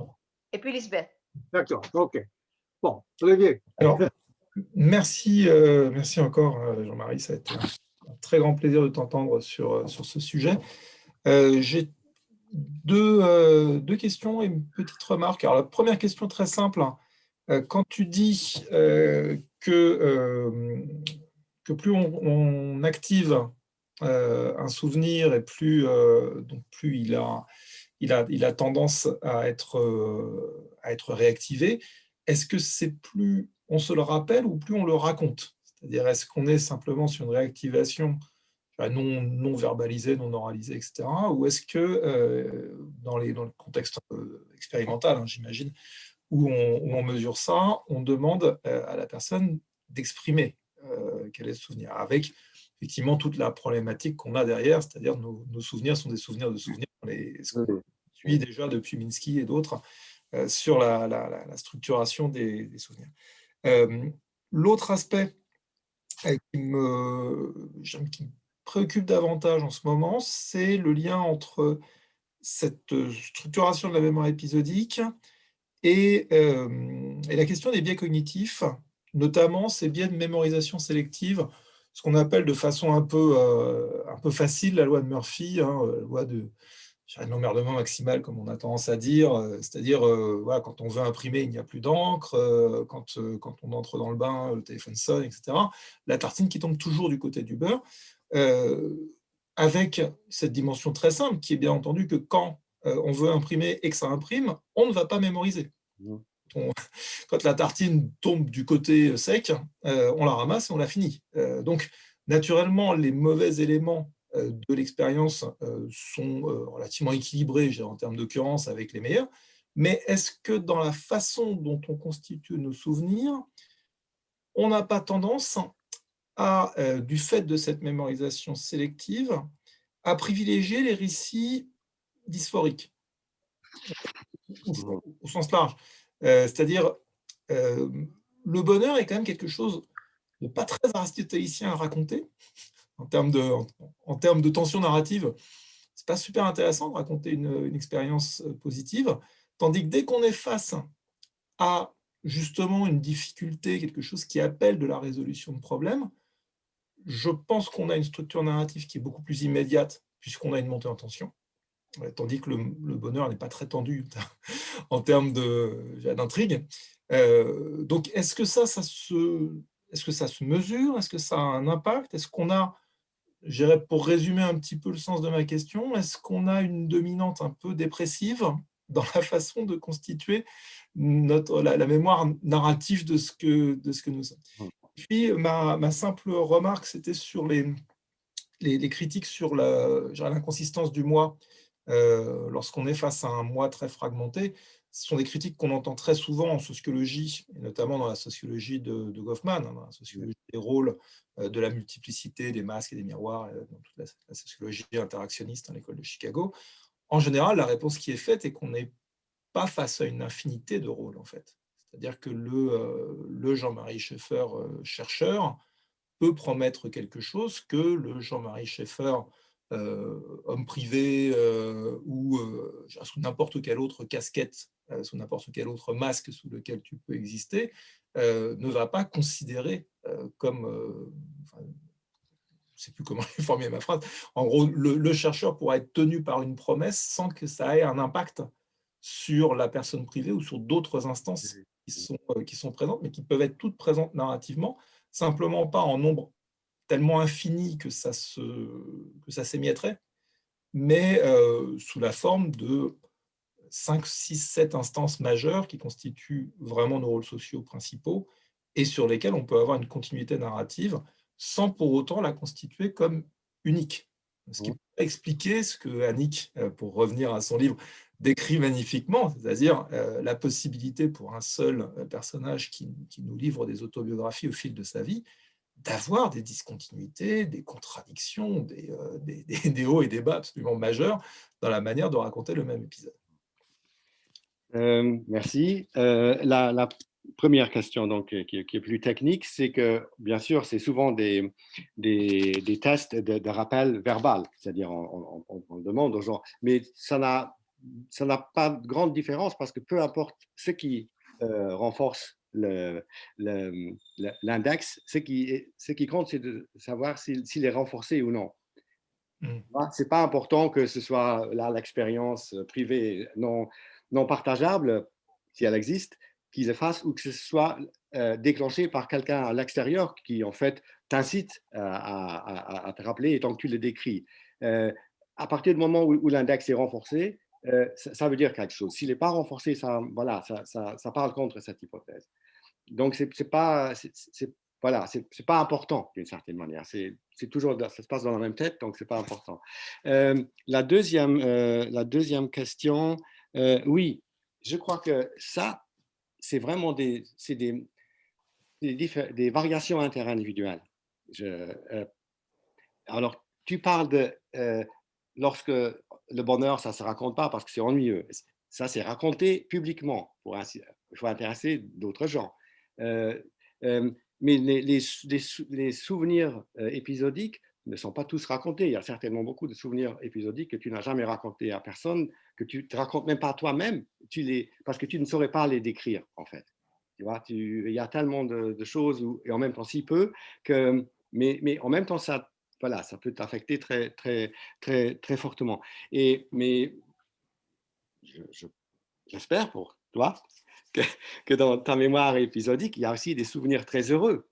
Et puis Lisbeth. D'accord, ok. Bon, Olivier. Alors, merci, merci encore, Jean-Marie. Ça a été un très grand plaisir de t'entendre sur ce sujet. J'ai deux questions et une petite remarque. Alors, la première question très simple, quand tu dis que plus on active un souvenir et plus, donc plus il a tendance à être réactivé, est-ce que c'est plus on se le rappelle ou plus on le raconte? C'est-à-dire, est-ce qu'on est simplement sur une réactivation non verbalisée, non oralisée, etc. Ou est-ce que dans le contexte expérimental, j'imagine, où on mesure ça, on demande à la personne d'exprimer quel est le souvenir, avec effectivement toute la problématique qu'on a derrière, c'est-à-dire nos souvenirs sont des souvenirs de souvenirs, ce qu'on suit déjà depuis Minsky et d'autres, sur la structuration des souvenirs. L'autre aspect qui me préoccupe davantage en ce moment, c'est le lien entre cette structuration de la mémoire épisodique et la question des biais cognitifs, notamment ces biais de mémorisation sélective, ce qu'on appelle de façon un peu facile la loi de Murphy, la loi de l'emmerdement maximal, comme on a tendance à dire, c'est-à-dire voilà, quand on veut imprimer, il n'y a plus d'encre, quand on entre dans le bain, le téléphone sonne, etc. La tartine qui tombe toujours du côté du beurre, avec cette dimension très simple qui est bien entendu que quand on veut imprimer et que ça imprime, on ne va pas mémoriser. Quand la tartine tombe du côté sec, on la ramasse et on la finit. Donc, naturellement, les mauvais éléments de l'expérience sont relativement équilibrés en termes d'occurrence avec les meilleurs. Mais est-ce que dans la façon dont on constitue nos souvenirs, on n'a pas tendance à, du fait de cette mémorisation sélective, à privilégier les récits dysphoriques, au sens large. C'est-à-dire, le bonheur est quand même quelque chose de pas très aristotélicien à raconter, en termes de tension narrative. C'est pas super intéressant de raconter une expérience positive, tandis que dès qu'on est face à justement une difficulté, quelque chose qui appelle de la résolution de problèmes, je pense qu'on a une structure narrative qui est beaucoup plus immédiate, puisqu'on a une montée en tension, tandis que le bonheur n'est pas très tendu en termes d'intrigue. Donc, est-ce que ça se mesure? Est-ce que ça a un impact? Est-ce qu'on a, pour résumer un petit peu le sens de ma question, est-ce qu'on a une dominante un peu dépressive dans la façon de constituer la mémoire narrative de ce que nous sommes? Puis, ma simple remarque, c'était sur les critiques sur l'inconsistance du moi lorsqu'on est face à un moi très fragmenté. Ce sont des critiques qu'on entend très souvent en sociologie, et notamment dans la sociologie de Goffman, dans la sociologie des rôles, de la multiplicité, des masques et des miroirs, dans toute la sociologie interactionniste à l'école de Chicago. En général, la réponse qui est faite est qu'on n'est pas face à une infinité de rôles, en fait. C'est-à-dire que le Jean-Marie Schaeffer chercheur peut promettre quelque chose que le Jean-Marie Schaeffer homme privé ou sous n'importe quelle autre casquette, sous n'importe quel autre masque sous lequel tu peux exister, ne va pas considérer comme... je ne sais plus comment formuler ma phrase. En gros, le chercheur pourra être tenu par une promesse sans que ça ait un impact sur la personne privée ou sur d'autres instances qui sont présentes, mais qui peuvent être toutes présentes narrativement, simplement pas en nombre tellement infini que ça s'émietterait, mais sous la forme de 5, 6, 7 instances majeures qui constituent vraiment nos rôles sociaux principaux et sur lesquels on peut avoir une continuité narrative sans pour autant la constituer comme unique. Ce qui peut expliquer ce que Annick, pour revenir à son livre, décrit magnifiquement, c'est-à-dire la possibilité pour un seul personnage qui nous livre des autobiographies au fil de sa vie, d'avoir des discontinuités, des contradictions, des hauts et des bas absolument majeurs dans la manière de raconter le même épisode. Merci. La première question donc, qui est plus technique, c'est que, bien sûr, c'est souvent des tests de rappel verbal, c'est-à-dire on demande aux gens, mais ça n'a pas de grande différence parce que peu importe ce qui renforce l'index, ce qui compte, c'est de savoir s'il est renforcé ou non. Ce n'est pas important que ce soit là l'expérience privée non partageable, si elle existe, qu'ils effacent, ou que ce soit déclenché par quelqu'un à l'extérieur qui, en fait, t'incite à te rappeler et tant que tu le décris. À partir du moment où l'index est renforcé, ça veut dire quelque chose. S'il n'est pas renforcé, voilà, ça parle contre cette hypothèse. Donc, voilà, c'est pas important d'une certaine manière. C'est toujours, ça se passe dans la même tête, donc c'est pas important. La deuxième question, oui, je crois que ça, c'est vraiment des variations interindividuelles. Alors, tu parles de lorsque le bonheur, ça ne se raconte pas parce que c'est ennuyeux. Ça, c'est raconté publiquement il faut intéresser d'autres gens. Mais les souvenirs épisodiques ne sont pas tous racontés. Il y a certainement beaucoup de souvenirs épisodiques que tu n'as jamais racontés à personne, que tu ne te racontes même pas à toi-même, parce que tu ne saurais pas les décrire, en fait. Tu vois, il y a tellement de choses, et en même temps si peu, mais en même temps, voilà, ça peut t'affecter très, très, très, très fortement. Mais j'espère pour toi que dans ta mémoire épisodique, il y a aussi des souvenirs très heureux.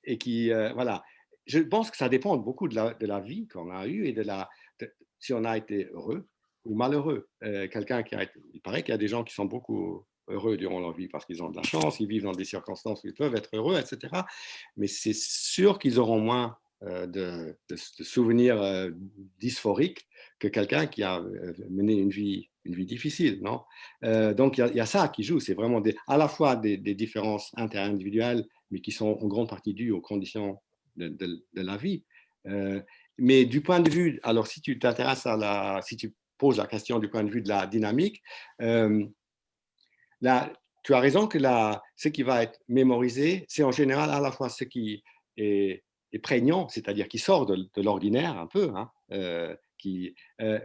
Et voilà. Je pense que ça dépend beaucoup de la vie qu'on a eue et si on a été heureux ou malheureux. Il paraît qu'il y a des gens qui sont beaucoup heureux durant leur vie parce qu'ils ont de la chance, ils vivent dans des circonstances où ils peuvent être heureux, etc. Mais c'est sûr qu'ils auront moins de souvenirs dysphoriques que quelqu'un qui a mené une vie difficile, non? Donc, il y a ça qui joue. C'est vraiment à la fois des différences interindividuelles, mais qui sont en grande partie dues aux conditions de la vie. Mais du point de vue, alors si tu t'intéresses si tu poses la question du point de vue de la dynamique, là, tu as raison que ce qui va être mémorisé, c'est en général à la fois ce qui est prégnant, c'est-à-dire qui sort de l'ordinaire un peu, hein,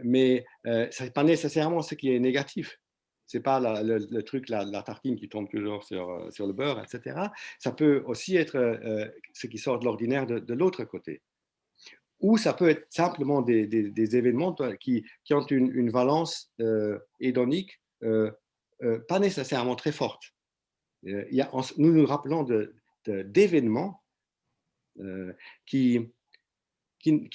mais ce n'est pas nécessairement ce qui est négatif. Ce n'est pas le truc, la tartine qui tombe toujours sur le beurre, etc. Ça peut aussi être ce qui sort de l'ordinaire de l'autre côté. Ou ça peut être simplement des événements qui ont une valence hédonique pas nécessairement très forte. Nous nous rappelons d'événements qui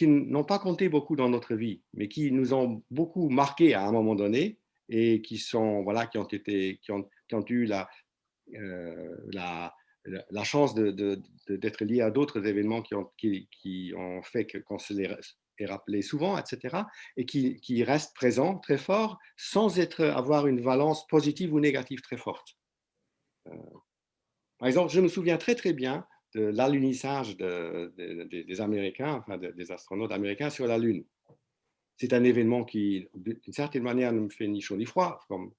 n'ont pas compté beaucoup dans notre vie, mais qui nous ont beaucoup marqué à un moment donné et qui ont eu la chance d'être liés à d'autres événements qui ont fait qu'on se les est rappelé souvent, etc., et qui restent présents très fort sans avoir une valence positive ou négative très forte. Par exemple, je me souviens très très bien de l'alunissage des Américains, enfin des astronautes américains sur la Lune. C'est un événement qui, d'une certaine manière, ne me fait ni chaud ni froid, comme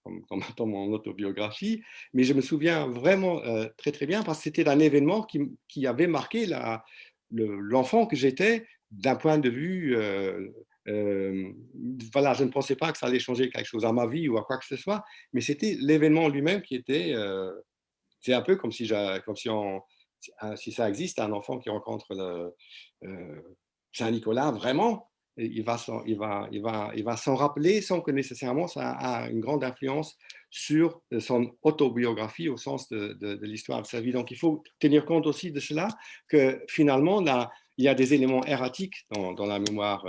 dans mon autobiographie, mais je me souviens vraiment très très bien parce que c'était un événement qui avait marqué l'enfant que j'étais d'un point de vue. Voilà, je ne pensais pas que ça allait changer quelque chose à ma vie ou à quoi que ce soit, mais c'était l'événement lui-même qui était. C'est un peu comme si ça existe, un enfant qui rencontre Saint-Nicolas, vraiment, il va s'en rappeler sans que nécessairement ça a une grande influence sur son autobiographie au sens de l'histoire de sa vie. Donc, il faut tenir compte aussi de cela, que finalement, il y a des éléments erratiques dans la mémoire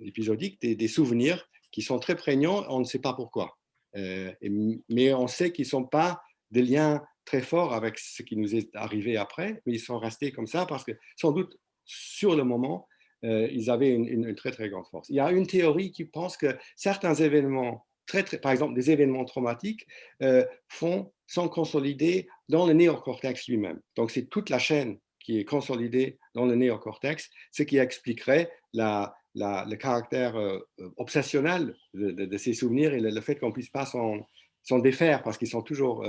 épisodique, des souvenirs qui sont très prégnants, on ne sait pas pourquoi. Mais on sait qu'ils ne sont pas des liens très forts avec ce qui nous est arrivé après, mais ils sont restés comme ça parce que sans doute, sur le moment, ils avaient une très, très grande force. Il y a une théorie qui pense que certains événements, par exemple des événements traumatiques, sont consolidés dans le néocortex lui-même. Donc, c'est toute la chaîne qui est consolidée dans le néocortex, ce qui expliquerait le caractère obsessionnel de ces souvenirs et le fait qu'on ne puisse pas sans défaire parce qu'ils sont toujours,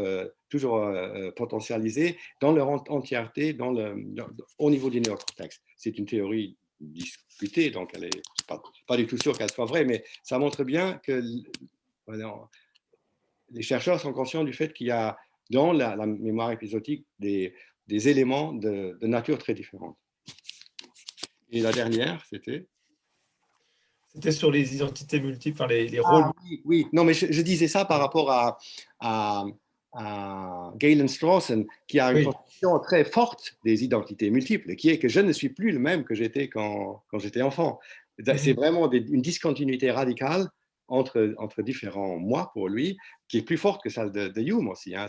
potentialisés dans leur entièreté au niveau du néocortex. C'est une théorie discutée, donc elle est pas du tout sûr qu'elle soit vraie, mais ça montre bien que les chercheurs sont conscients du fait qu'il y a dans la mémoire épisodique des éléments de nature très différente. Et la dernière, c'était sur les identités multiples, enfin les rôles. Oui. Non, mais je disais ça par rapport à Galen Strawson, qui a une conception très forte des identités multiples, qui est que je ne suis plus le même que j'étais quand j'étais enfant. C'est vraiment une discontinuité radicale entre différents moi pour lui, qui est plus forte que celle de Hume aussi. Hein.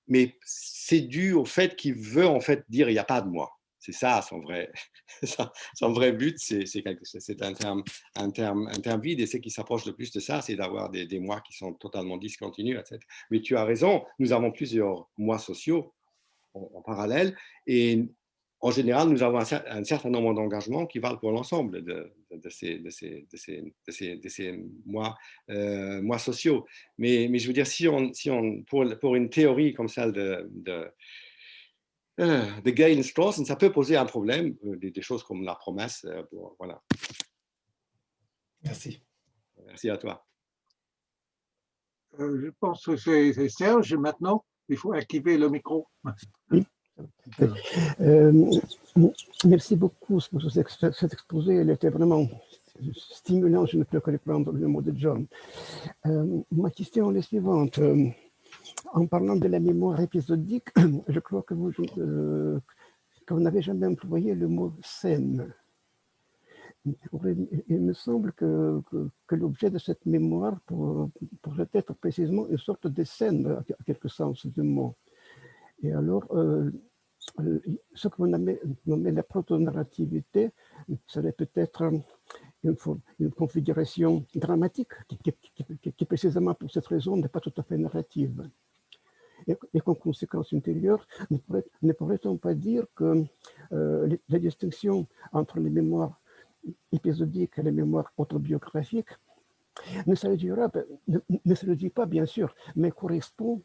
Mais c'est dû au fait qu'il veut en fait dire il n'y a pas de moi. C'est ça son vrai but, c'est un terme vide, et ce qui s'approche le plus de ça, c'est d'avoir des moi qui sont totalement discontinus, etc. Mais tu as raison, nous avons plusieurs moi sociaux en parallèle, et en général, nous avons un certain nombre d'engagements qui valent pour l'ensemble de ces moi sociaux. Mais je veux dire, pour une théorie comme celle de Galen Strawson, ça peut poser un problème, des choses comme la promesse. Voilà. Merci. Merci à toi. Je pense que c'est Serge maintenant. Il faut activer le micro. Oui. Merci beaucoup pour cet exposé. Il était vraiment stimulant. Je ne peux que reprendre le mot de John. Ma question est la suivante. En parlant de la mémoire épisodique, je crois que vous n'avez jamais employé le mot scène. Il me semble que l'objet de cette mémoire pourrait être précisément une sorte de scène, à quelque sens du mot. Et alors, ce que vous nommez la protonarrativité serait peut-être une configuration dramatique qui, précisément pour cette raison, n'est pas tout à fait narrative. Et qu'en conséquence ultérieure, ne pourrait-on pas dire que la distinction entre les mémoires épisodiques et les mémoires autobiographiques ne se réduit pas, bien sûr, mais correspond,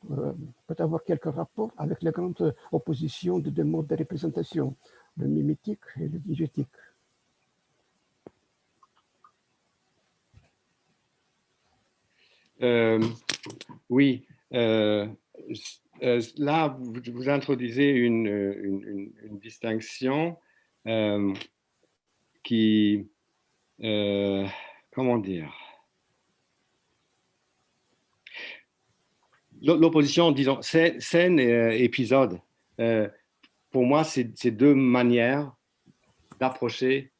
peut avoir quelques rapports avec la grande opposition de deux modes de représentation, le mimétique et le diégétique. Oui. Là, vous introduisez une distinction qui, comment dire, l'opposition, disons, scène et épisode, pour moi, c'est deux manières d'approcher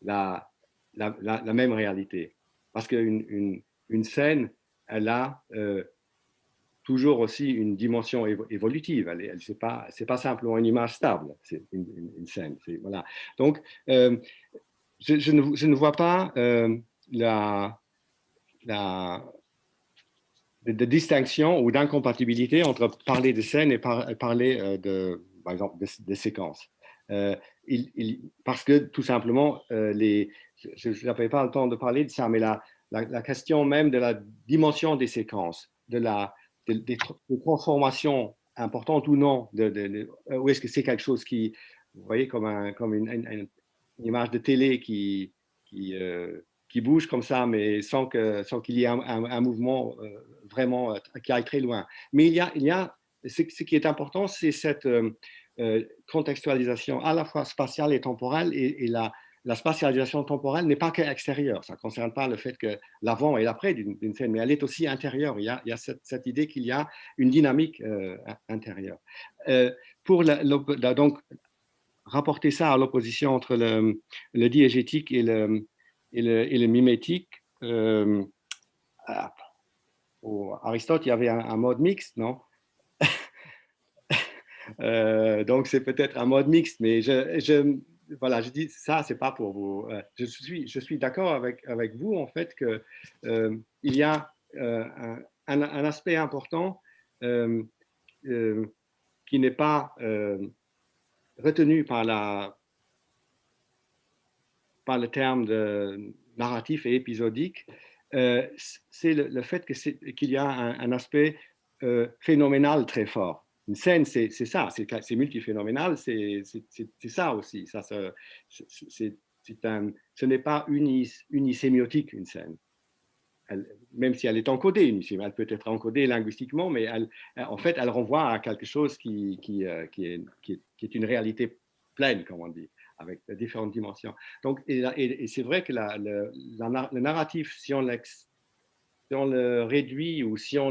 la même réalité. Parce qu'une scène, elle a toujours aussi une dimension évolutive. C'est pas simplement une image stable, c'est une scène. Voilà. Donc, je ne vois pas de distinction ou d'incompatibilité entre parler de scène et parler par exemple, de séquences. Parce que tout simplement, je n'avais pas le temps de parler de ça, mais la question même de la dimension des séquences, des transformations importantes ou non, ou est-ce que c'est quelque chose qui, vous voyez, comme une image de télé qui bouge comme ça, mais sans qu'il y ait un mouvement vraiment qui aille très loin. Mais il y a ce qui est important, c'est cette contextualisation à la fois spatiale et temporelle, et la spatialisation temporelle n'est pas qu'extérieure. Ça ne concerne pas le fait que l'avant et l'après d'une scène, mais elle est aussi intérieure. Il y a cette idée qu'il y a une dynamique intérieure. Donc, rapporter ça à l'opposition entre le diégétique et le mimétique, Aristote, il y avait un mode mixte, non? Donc, c'est peut-être un mode mixte, mais voilà, je dis ça, c'est pas pour vous. Je suis d'accord avec vous, en fait, que il y a un aspect important qui n'est pas retenu par le terme de narratif et épisodique, c'est le fait qu'il y a un aspect phénoménal très fort. Une scène, c'est ça, c'est multiphénoménal, c'est ça aussi. Ça, ce n'est pas unisémiotique, une scène. Même si elle est encodée, elle peut être encodée linguistiquement, mais en fait, elle renvoie à quelque chose qui est une réalité pleine, comme on dit, avec différentes dimensions. Donc, et c'est vrai que le narratif, si on le réduit ou si on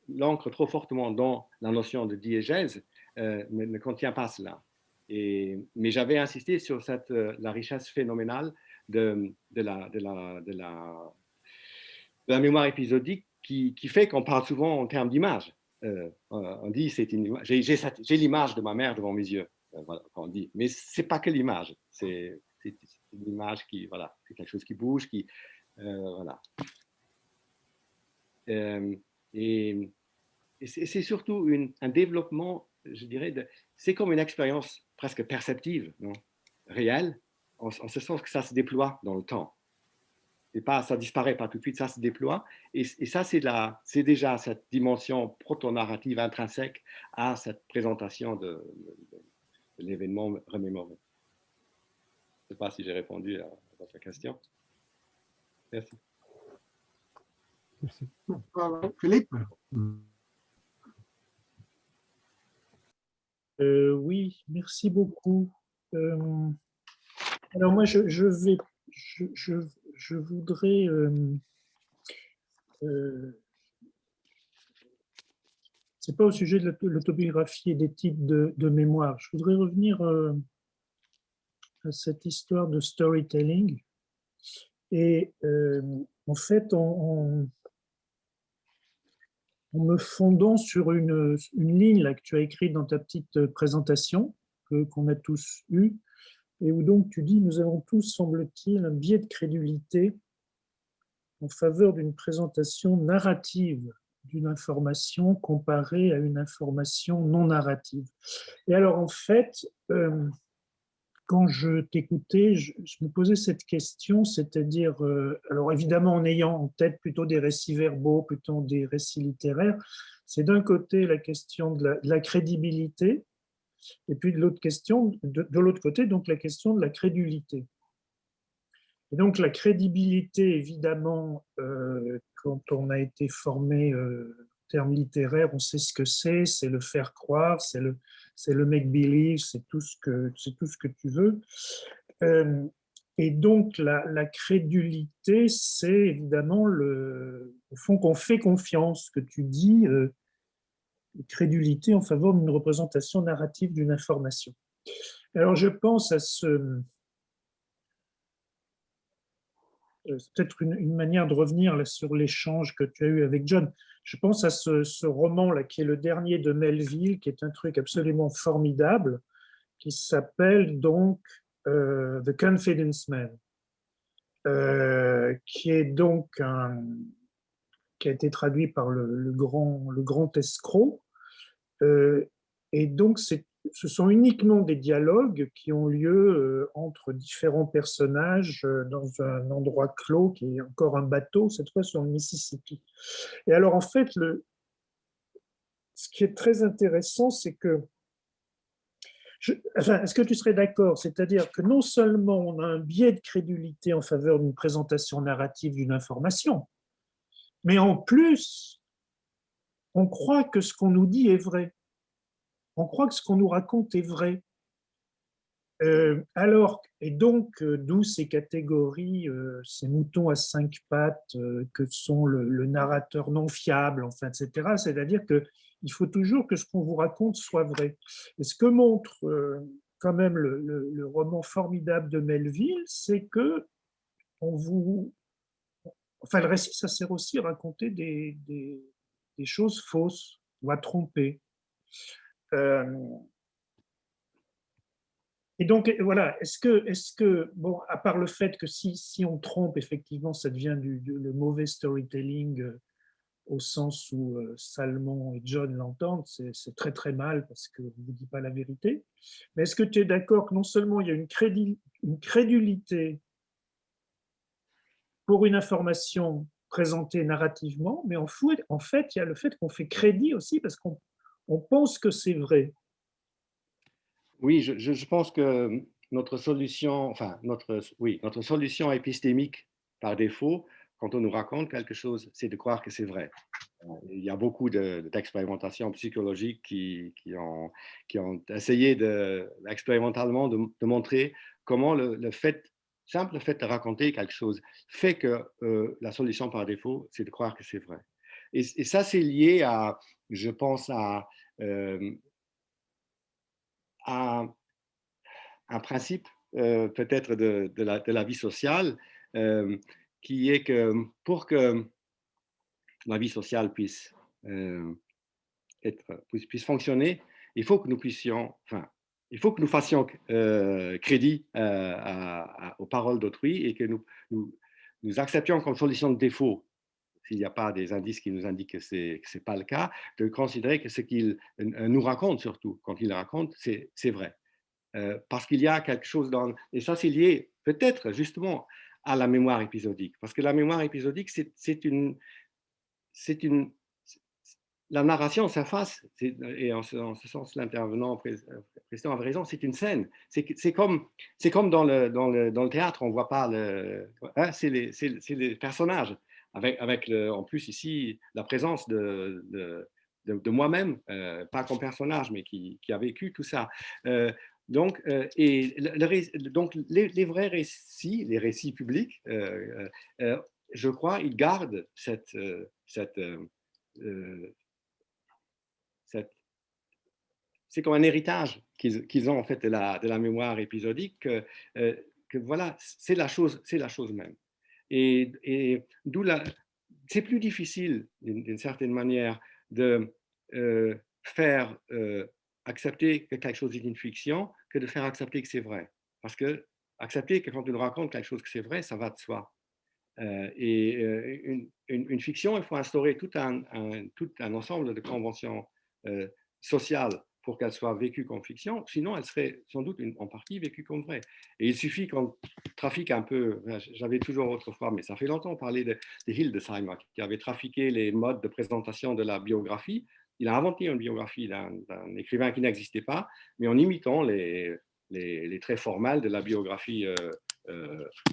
l'ancre trop fortement dans la notion de diégèse, ne contient pas cela. Mais j'avais insisté sur la richesse phénoménale de la mémoire épisodique qui fait qu'on parle souvent en termes d'image. On dit, j'ai l'image de ma mère devant mes yeux, voilà, on dit. Mais ce n'est pas que l'image, c'est une image qui, voilà, c'est quelque chose qui bouge, voilà. Et c'est surtout un développement, je dirais, c'est comme une expérience presque perceptive, non, réelle, en ce sens que ça se déploie dans le temps. Ça ne disparaît pas tout de suite, ça se déploie. Et ça, c'est déjà cette dimension proto-narrative intrinsèque à cette présentation de l'événement remémoré. Je ne sais pas si j'ai répondu à votre question. Merci. Merci. Philippe? Oui, merci beaucoup. Alors moi, je voudrais c'est pas au sujet de l'autobiographie et des types de mémoire. Je voudrais revenir à cette histoire de storytelling. Et en fait, en me fondant sur une ligne là, que tu as écrite dans ta petite présentation, qu'on a tous eue, et où donc tu dis, nous avons tous, semble-t-il, un biais de crédulité en faveur d'une présentation narrative d'une information comparée à une information non narrative. Et alors, en fait, quand je t'écoutais, je me posais cette question, c'est-à-dire, alors évidemment en ayant en tête plutôt des récits verbaux, plutôt des récits littéraires, c'est d'un côté la question de la crédibilité, et puis de l'autre côté, donc la question de la crédulité. Et donc la crédibilité, évidemment, quand on a été formé en termes littéraires, on sait ce que c'est le faire croire, c'est le make-believe, c'est tout ce que tu veux. Et donc la crédulité, c'est évidemment au fond qu'on fait confiance, que tu dis, crédulité en faveur d'une représentation narrative d'une information. Alors je pense à c'est peut-être une manière de revenir là, sur l'échange que tu as eu avec John. Je pense à ce roman-là, qui est le dernier de Melville, qui est un truc absolument formidable, qui s'appelle donc The Confidence Man, qui est donc qui a été traduit par le grand escroc. Et donc, ce sont uniquement des dialogues qui ont lieu entre différents personnages dans un endroit clos qui est encore un bateau, cette fois sur le Mississippi. Et alors, en fait, ce qui est très intéressant, c'est que est-ce que tu serais d'accord? C'est-à-dire que non seulement on a un biais de crédulité en faveur d'une présentation narrative d'une information, mais en plus, on croit que ce qu'on nous dit est vrai. On croit que ce qu'on nous raconte est vrai. Et donc, d'où ces catégories, ces moutons à 5 pattes que sont le narrateur non fiable, enfin, etc. C'est-à-dire qu'il faut toujours que ce qu'on vous raconte soit vrai. Et ce que montre quand même le roman formidable de Melville, c'est que le récit, ça sert aussi à raconter des choses fausses ou à tromper. Et donc, voilà, est-ce que, bon, à part le fait que si on trompe, effectivement, ça devient le mauvais storytelling au sens où Salmon et John l'entendent, c'est très très mal parce qu'on ne vous dit pas la vérité. Mais est-ce que tu es d'accord que non seulement il y a une crédulité pour une information présenté narrativement, mais en fait, il y a le fait qu'on fait crédit aussi parce qu'on pense que c'est vrai. Oui, je pense que notre solution, notre solution épistémique par défaut, quand on nous raconte quelque chose, c'est de croire que c'est vrai. Il y a beaucoup d'expérimentations psychologiques qui ont essayé expérimentalement de montrer comment le simple fait de raconter quelque chose fait que la solution par défaut, c'est de croire que c'est vrai. Et ça, c'est lié je pense, à un principe peut-être de la vie sociale qui est que pour que la vie sociale puisse puisse fonctionner, il faut que nous puissions, il faut que nous fassions crédit aux paroles d'autrui et que nous acceptions comme solution de défaut, s'il n'y a pas des indices qui nous indiquent que ce n'est pas le cas, de considérer que ce qu'il nous raconte, surtout quand il raconte, c'est vrai. Parce qu'il y a quelque chose dans... Et ça, c'est lié peut-être justement à la mémoire épisodique. Parce que la mémoire épisodique, c'est une... La narration s'efface, et en ce sens, l'intervenant précédent avait raison, c'est une scène. C'est comme dans le théâtre, on ne voit pas hein, c'est les personnages, avec en plus ici la présence de moi-même, pas comme personnage, mais qui a vécu tout ça. Donc, donc les vrais récits, les récits publics, je crois, ils gardent c'est comme un héritage qu'ils ont en fait de la mémoire épisodique, que voilà, c'est la chose même. Et d'où c'est plus difficile d'une certaine manière de faire accepter que quelque chose est une fiction que de faire accepter que c'est vrai. Parce que accepter que quand on raconte quelque chose que c'est vrai, ça va de soi. Une fiction, il faut instaurer tout un ensemble de conventions sociales pour qu'elle soit vécue comme fiction, sinon elle serait sans doute en partie vécue comme vraie. Et il suffit qu'on trafique un peu, j'avais toujours autrefois, mais ça fait longtemps, parlé de Hildesheimer, qui avait trafiqué les modes de présentation de la biographie. Il a inventé une biographie d'un écrivain qui n'existait pas, mais en imitant les traits formels de la biographie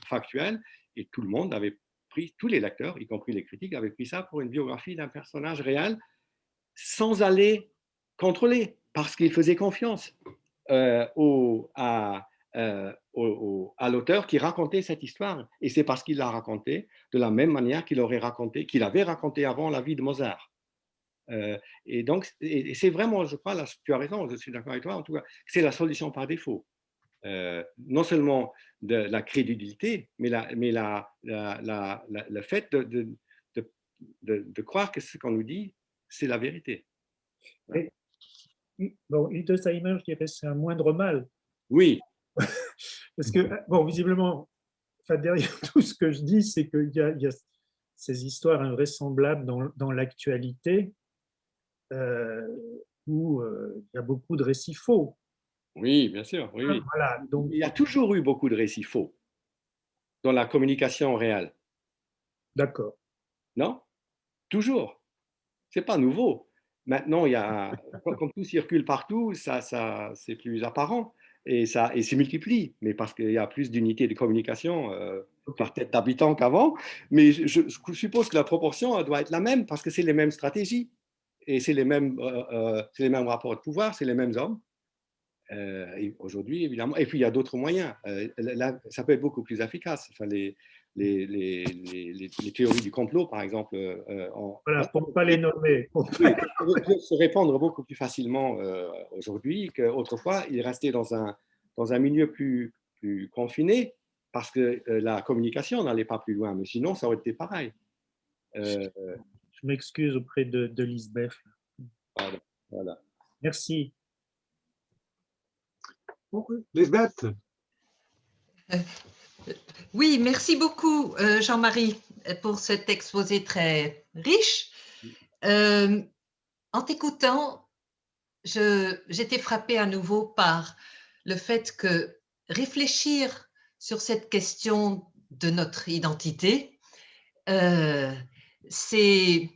factuelle. Et tout le monde avait pris, tous les lecteurs, y compris les critiques, avaient pris ça pour une biographie d'un personnage réel, sans aller contrôler, parce qu'ils faisaient confiance à l'auteur qui racontait cette histoire. Et c'est parce qu'il l'a raconté de la même manière qu'il avait raconté avant la vie de Mozart. Et donc, c'est vraiment, je crois, tu as raison, je suis d'accord avec toi, en tout cas, c'est la solution par défaut. Non seulement de la crédibilité, mais le fait de croire que ce qu'on nous dit, c'est la vérité. Et, bon, Hildesheimer, je dirais, c'est un moindre mal. Oui. Parce que, bon, visiblement, enfin, derrière tout ce que je dis, c'est qu'il y a ces histoires invraisemblables dans l'actualité où il y a beaucoup de récits faux. Oui, bien sûr. Oui. Voilà, donc... Il y a toujours eu beaucoup de récits faux dans la communication réelle. D'accord. Non? Toujours. Ce n'est pas nouveau. Maintenant, comme tout circule partout, c'est plus apparent et se multiplie, mais parce qu'il y a plus d'unités de communication par tête d'habitant qu'avant. Mais je suppose que la proportion doit être la même parce que c'est les mêmes stratégies et c'est les mêmes rapports de pouvoir, c'est les mêmes hommes. Aujourd'hui, évidemment. Et puis, il y a d'autres moyens. Là, ça peut être beaucoup plus efficace. Enfin, les théories du complot, par exemple. Voilà, pour ne pas les nommer. Peuvent se répandre beaucoup plus facilement aujourd'hui qu'autrefois. Ils restaient dans un milieu plus confiné parce que la communication n'allait pas plus loin. Mais sinon, ça aurait été pareil. Je m'excuse auprès de Lisbeth. Voilà. Merci. Lisbeth. Oui, merci beaucoup Jean-Marie pour cet exposé très riche. En t'écoutant, j'étais frappée à nouveau par le fait que réfléchir sur cette question de notre identité c'est,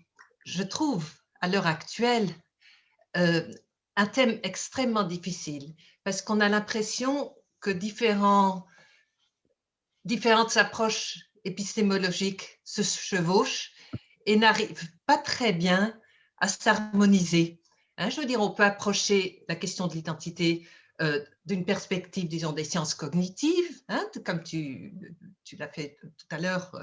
je trouve, à l'heure actuelle, un thème extrêmement difficile parce qu'on a l'impression que différentes approches épistémologiques se chevauchent et n'arrivent pas très bien à s'harmoniser. Hein, je veux dire, on peut approcher la question de l'identité d'une perspective, disons, des sciences cognitives, hein, comme tu l'as fait tout à l'heure,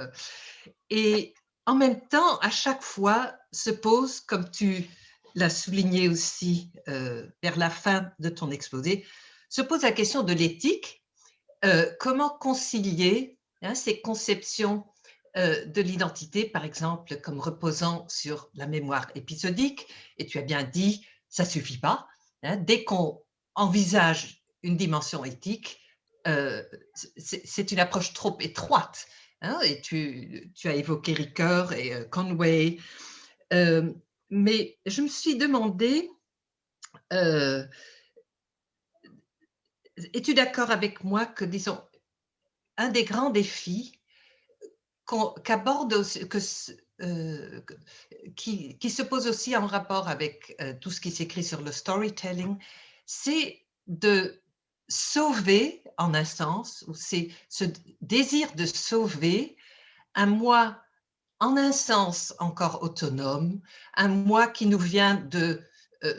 et en même temps, à chaque fois, se pose, comme tu l'as souligné aussi vers la fin de ton exposé, se pose la question de l'éthique. Comment concilier ces conceptions de l'identité, par exemple, comme reposant sur la mémoire épisodique, et tu as bien dit, ça ne suffit pas. Hein, dès qu'on envisage une dimension éthique, c'est une approche trop étroite. Hein, et tu as évoqué Ricoeur et Conway. Mais je me suis demandé, es-tu d'accord avec moi que, disons, un des grands défis qu'aborde, qui se pose aussi en rapport avec tout ce qui s'écrit sur le storytelling, c'est de sauver, en un sens, ou c'est ce désir de sauver un moi, en un sens, encore autonome, un moi qui nous vient de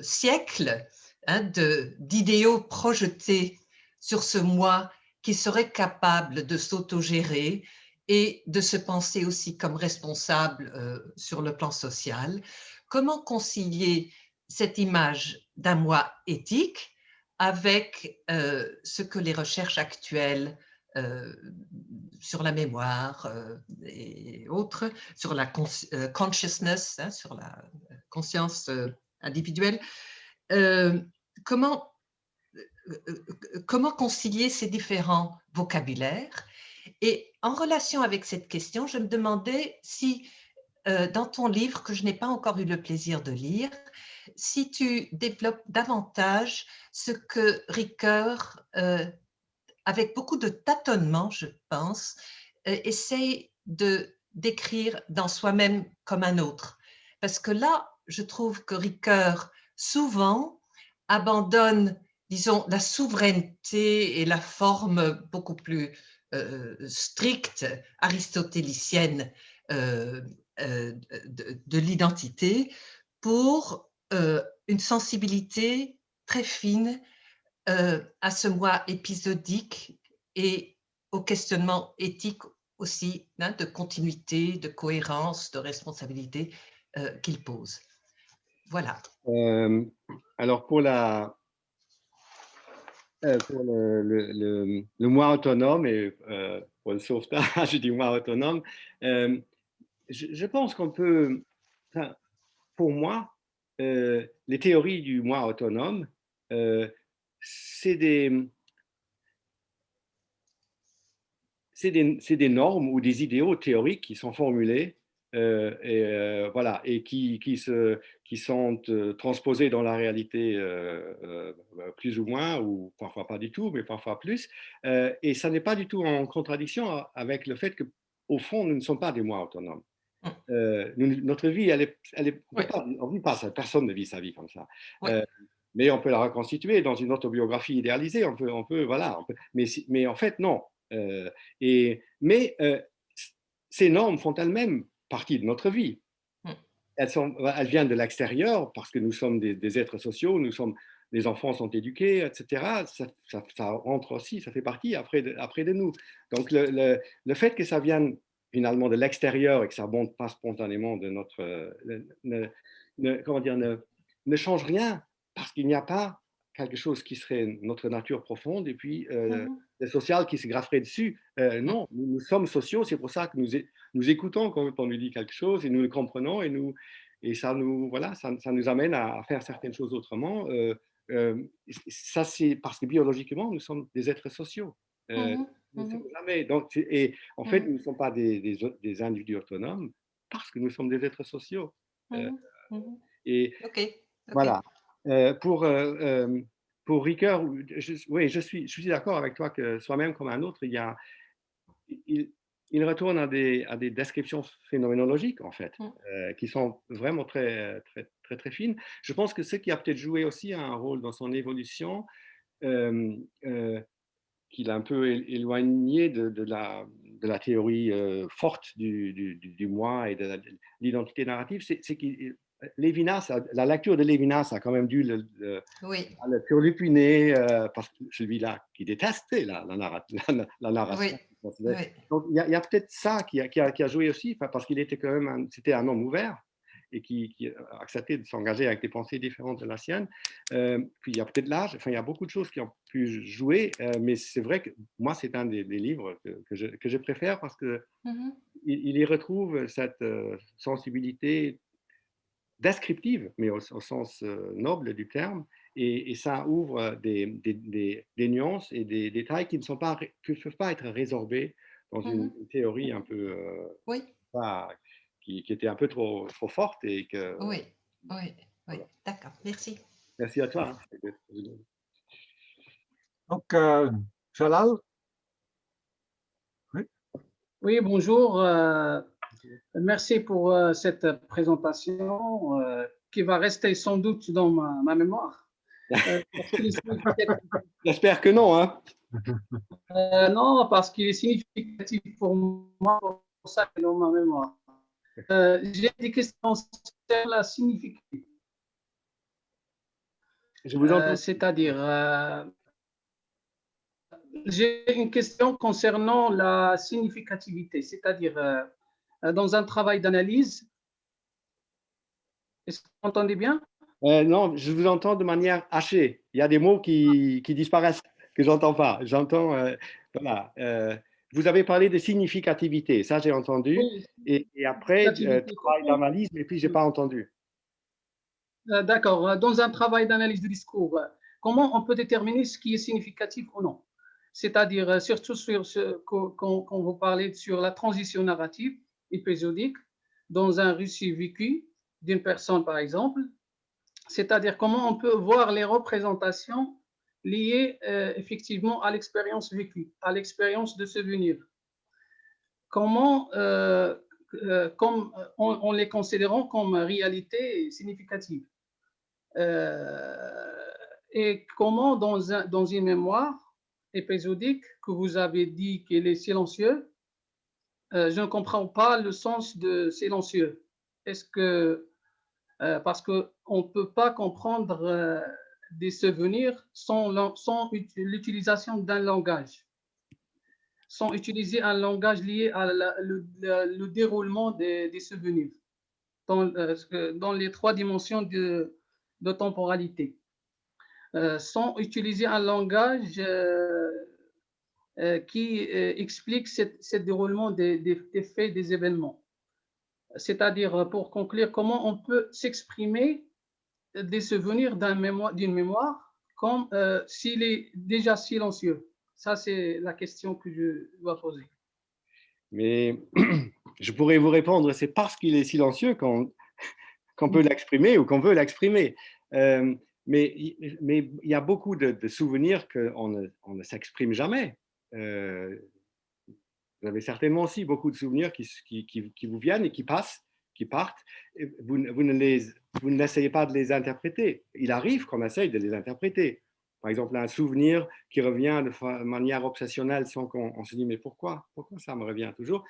siècles, hein, d'idéaux projetés sur ce moi qui serait capable de s'autogérer et de se penser aussi comme responsable sur le plan social. Comment concilier cette image d'un moi éthique avec ce que les recherches actuelles sur la mémoire et autres, sur la consciousness, hein, sur la conscience individuelle, comment concilier ces différents vocabulaires? Et en relation avec cette question, je me demandais si, dans ton livre, que je n'ai pas encore eu le plaisir de lire, si tu développes davantage ce que Ricoeur, avec beaucoup de tâtonnement, je pense, essaye de décrire dans soi-même comme un autre. Parce que là, je trouve que Ricoeur, souvent, abandonne, disons, la souveraineté et la forme beaucoup plus stricte, aristotélicienne de l'identité pour une sensibilité très fine à ce moi épisodique et au questionnement éthique aussi, hein, de continuité, de cohérence, de responsabilité qu'il pose. Voilà. Alors, pour le moi autonome et pour le sauvetage du moi autonome, je pense qu'on peut, enfin, pour moi, les théories du moi autonome, c'est des normes ou des idéaux théoriques qui sont formulés voilà, et qui sont transposés dans la réalité plus ou moins, ou parfois pas du tout, mais parfois plus. Et ça n'est pas du tout en contradiction avec le fait qu'au fond, nous ne sommes pas des moi autonomes. Notre vie, on vit pas ça, personne ne vit sa vie comme ça. Mais on peut la reconstituer dans une autobiographie idéalisée, voilà, mais en fait, non. Mais ces normes font elles-mêmes partie de notre vie. Elles viennent de l'extérieur parce que nous sommes des êtres sociaux, les enfants sont éduqués, etc. Ça rentre aussi, ça fait partie après de nous. Donc le fait que ça vienne finalement de l'extérieur et que ça ne monte pas spontanément de notre... ne change rien parce qu'il n'y a pas quelque chose qui serait notre nature profonde et puis le social qui se grafferait dessus. Non, nous sommes sociaux, c'est pour ça que nous écoutons quand on nous dit quelque chose et nous le comprenons et ça nous amène à faire certaines choses autrement. Ça, c'est parce que biologiquement, nous sommes des êtres sociaux. Jamais. Donc, et en fait, nous ne sommes pas des individus autonomes parce que nous sommes des êtres sociaux. Et voilà. Pour Ricoeur, oui, je suis d'accord avec toi que soi-même comme un autre, il retourne à des descriptions phénoménologiques, en fait, qui sont vraiment très, très, très, très fines. Je pense que ce qui a peut-être joué aussi un rôle dans son évolution, qu'il a un peu éloigné de la théorie forte du moi et de l'identité narrative, c'est que Lévinas, la lecture de Lévinas a quand même dû Oui, le turlupiner, parce que celui-là qui détestait la narration. oui, oui, Donc il y a peut-être ça qui a joué aussi, parce qu'il était quand même c'était un homme ouvert et qui a accepté de s'engager avec des pensées différentes de la sienne. Puis il y a peut-être l'âge, enfin il y a beaucoup de choses qui ont pu jouer, mais c'est vrai que moi c'est un des livres que je préfère parce que mhm, il y retrouve cette sensibilité descriptive, mais au sens noble du terme, et ça ouvre des nuances et des détails qui ne peuvent pas être résorbés dans une mhm. théorie un peu Oui, pas- qui était un peu trop forte et que oui, oui, oui. voilà. D'accord, merci. Merci à toi. Donc, Jalal, oui. Oui, bonjour. Merci pour cette présentation qui va rester sans doute dans ma mémoire. Parce qu'il est significatif. J'espère que non, hein. Non, parce qu'il est significatif pour moi, pour ça qu'il est dans ma mémoire. J'ai des questions sur la significativité. Je vous entends. C'est-à-dire, j'ai une question concernant la significativité, c'est-à-dire dans un travail d'analyse. Est-ce que vous m'entendez bien? Non, je vous entends de manière hachée. Il y a des mots qui disparaissent, que j'entends pas. J'entends, voilà. Vous avez parlé de significativité, ça j'ai entendu. Oui, Et après, significativité. travail d'analyse, mais puis j'ai pas entendu. D'accord. Dans un travail d'analyse du discours, comment on peut déterminer ce qui est significatif ou non? C'est-à-dire, surtout sur quand vous parlez sur la transition narrative épisodique dans un récit vécu d'une personne, par exemple, c'est-à-dire comment on peut voir les représentations liées effectivement à l'expérience vécue, à l'expérience de souvenir. Comment, comme, en les considérant comme réalité significative. Et comment dans une mémoire épisodique que vous avez dit qu'elle est silencieuse, je ne comprends pas le sens de silencieux. Est-ce que, parce qu'on ne peut pas comprendre des souvenirs sans l'utilisation d'un langage, sans utiliser un langage lié à le déroulement des souvenirs dans les trois dimensions de temporalité. Sans utiliser un langage qui explique ce déroulement des faits, des événements. C'est-à-dire, pour conclure, comment on peut s'exprimer des souvenirs d'une mémoire comme s'il est déjà silencieux. Ça, c'est la question que je dois poser. Mais je pourrais vous répondre, c'est parce qu'il est silencieux qu'on peut l'exprimer ou qu'on veut l'exprimer. Mais il y a beaucoup de souvenirs qu'on ne s'exprime jamais. Vous avez certainement aussi beaucoup de souvenirs qui vous viennent et qui passent, qui partent. Et vous n'essayez pas de les interpréter. Il arrive qu'on essaye de les interpréter. Par exemple, un souvenir qui revient de manière obsessionnelle sans qu'on se dise mais pourquoi ça me revient toujours.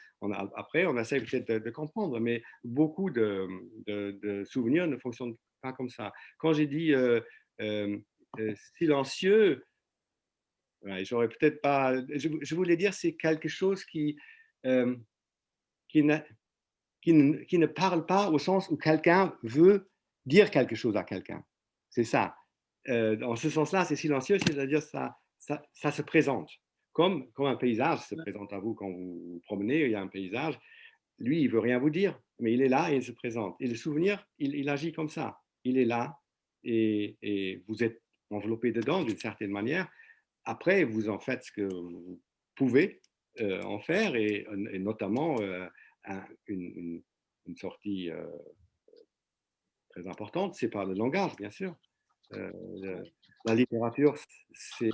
Après, on essaie peut-être de comprendre, mais beaucoup de souvenirs ne fonctionnent pas comme ça. Quand j'ai dit silencieux, ouais, j'aurais peut-être pas. Je voulais dire c'est quelque chose euh, qui, ne, qui ne parle pas au sens où quelqu'un veut dire quelque chose à quelqu'un. C'est ça. Dans ce sens-là, c'est silencieux, c'est-à-dire ça se présente. Comme un paysage se présente à vous quand vous vous promenez, il y a un paysage. Lui, il veut rien vous dire, mais il est là et il se présente. Et le souvenir, il agit comme ça. Il est là et vous êtes enveloppé dedans d'une certaine manière. Après, vous en faites ce que vous pouvez en faire et notamment une sortie très importante, c'est par le langage, bien sûr. La littérature et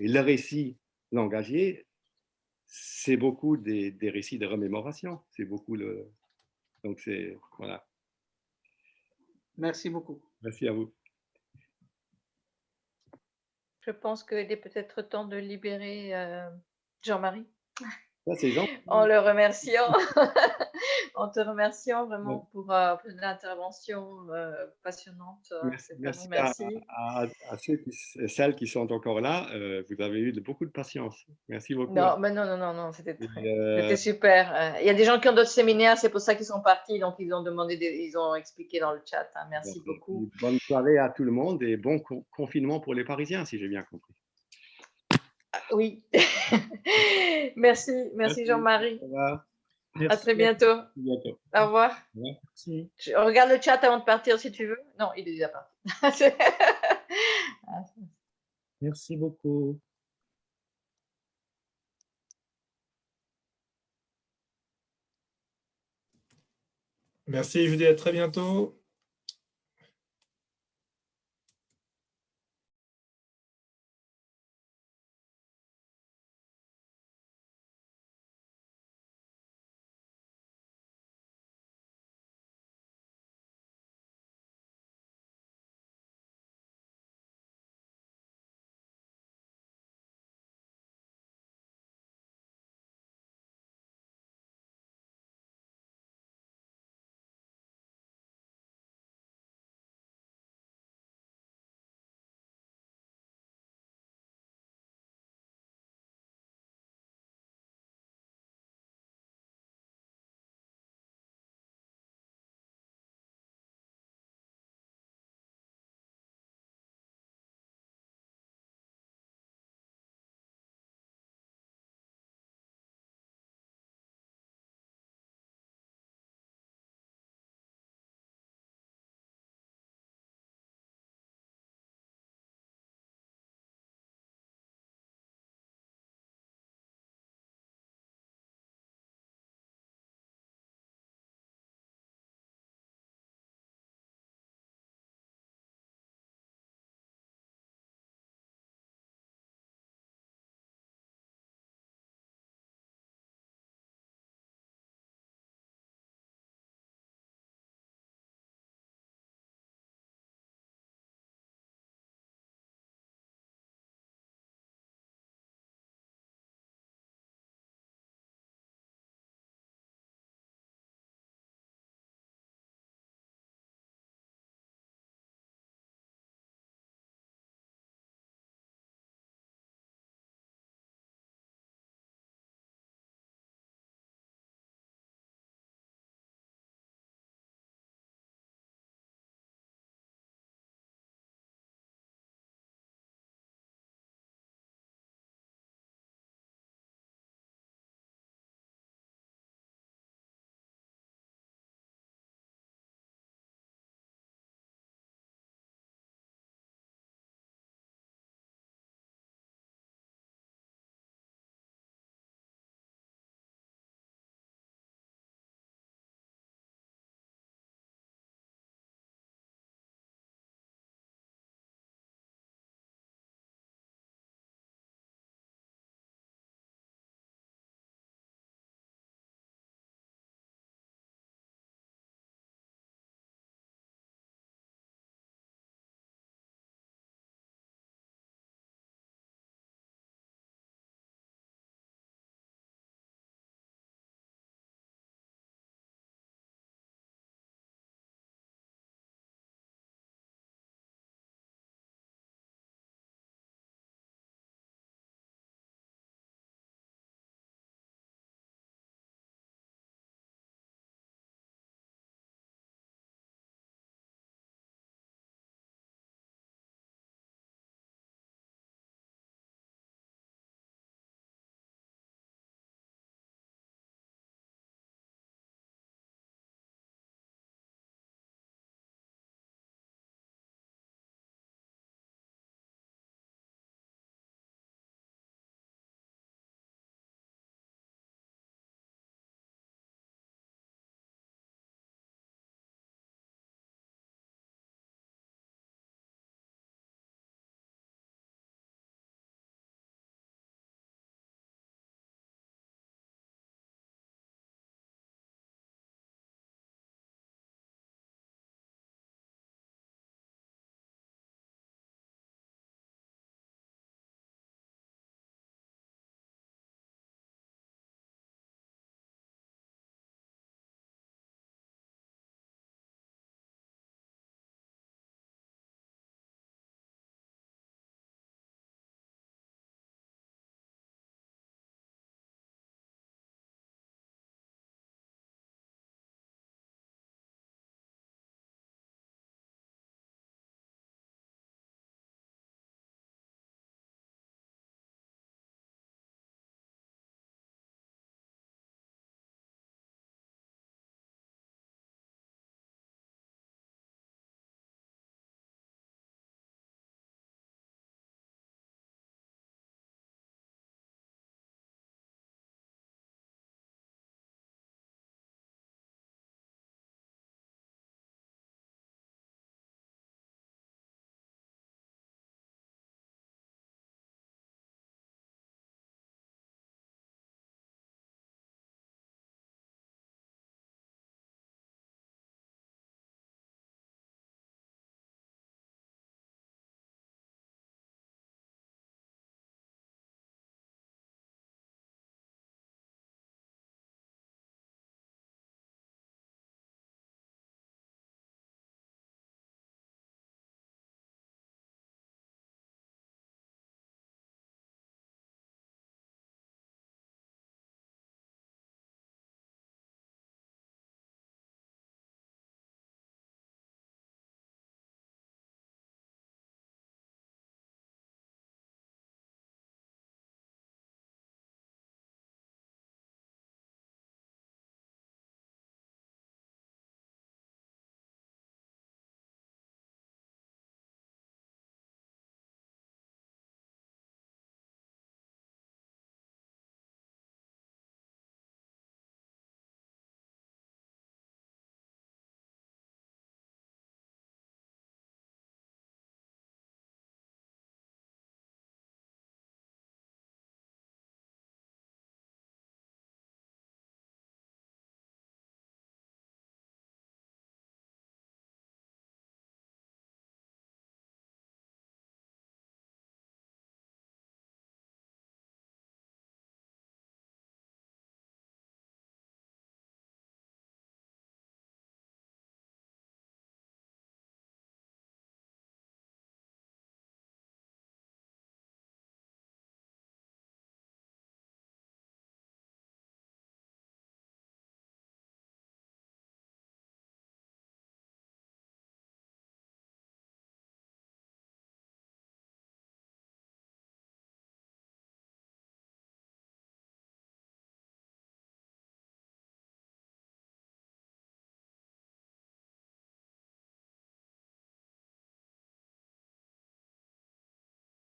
le récit langagier, c'est beaucoup des récits de remémoration. C'est beaucoup donc c'est voilà. Merci beaucoup. Merci à vous. Je pense qu'il est peut-être temps de libérer Jean-Marie. Ça, c'est Jean. En le remerciant, en te remerciant vraiment pour l'intervention passionnante. Merci Merci. à ceux celles qui sont encore là. Vous avez eu beaucoup de patience. Merci beaucoup. Non, mais non, c'était super. Il y a des gens qui ont d'autres séminaires, c'est pour ça qu'ils sont partis, donc ils ont demandé, ils ont expliqué dans le chat. Hein. Merci beaucoup. Bonne soirée à tout le monde et bon confinement pour les Parisiens, si j'ai bien compris. Oui. Merci Jean-Marie. À très bientôt. Au revoir. Merci. Je regarde le chat avant de partir si tu veux. Non, il est déjà parti. Merci beaucoup. Merci, je vous dis à très bientôt.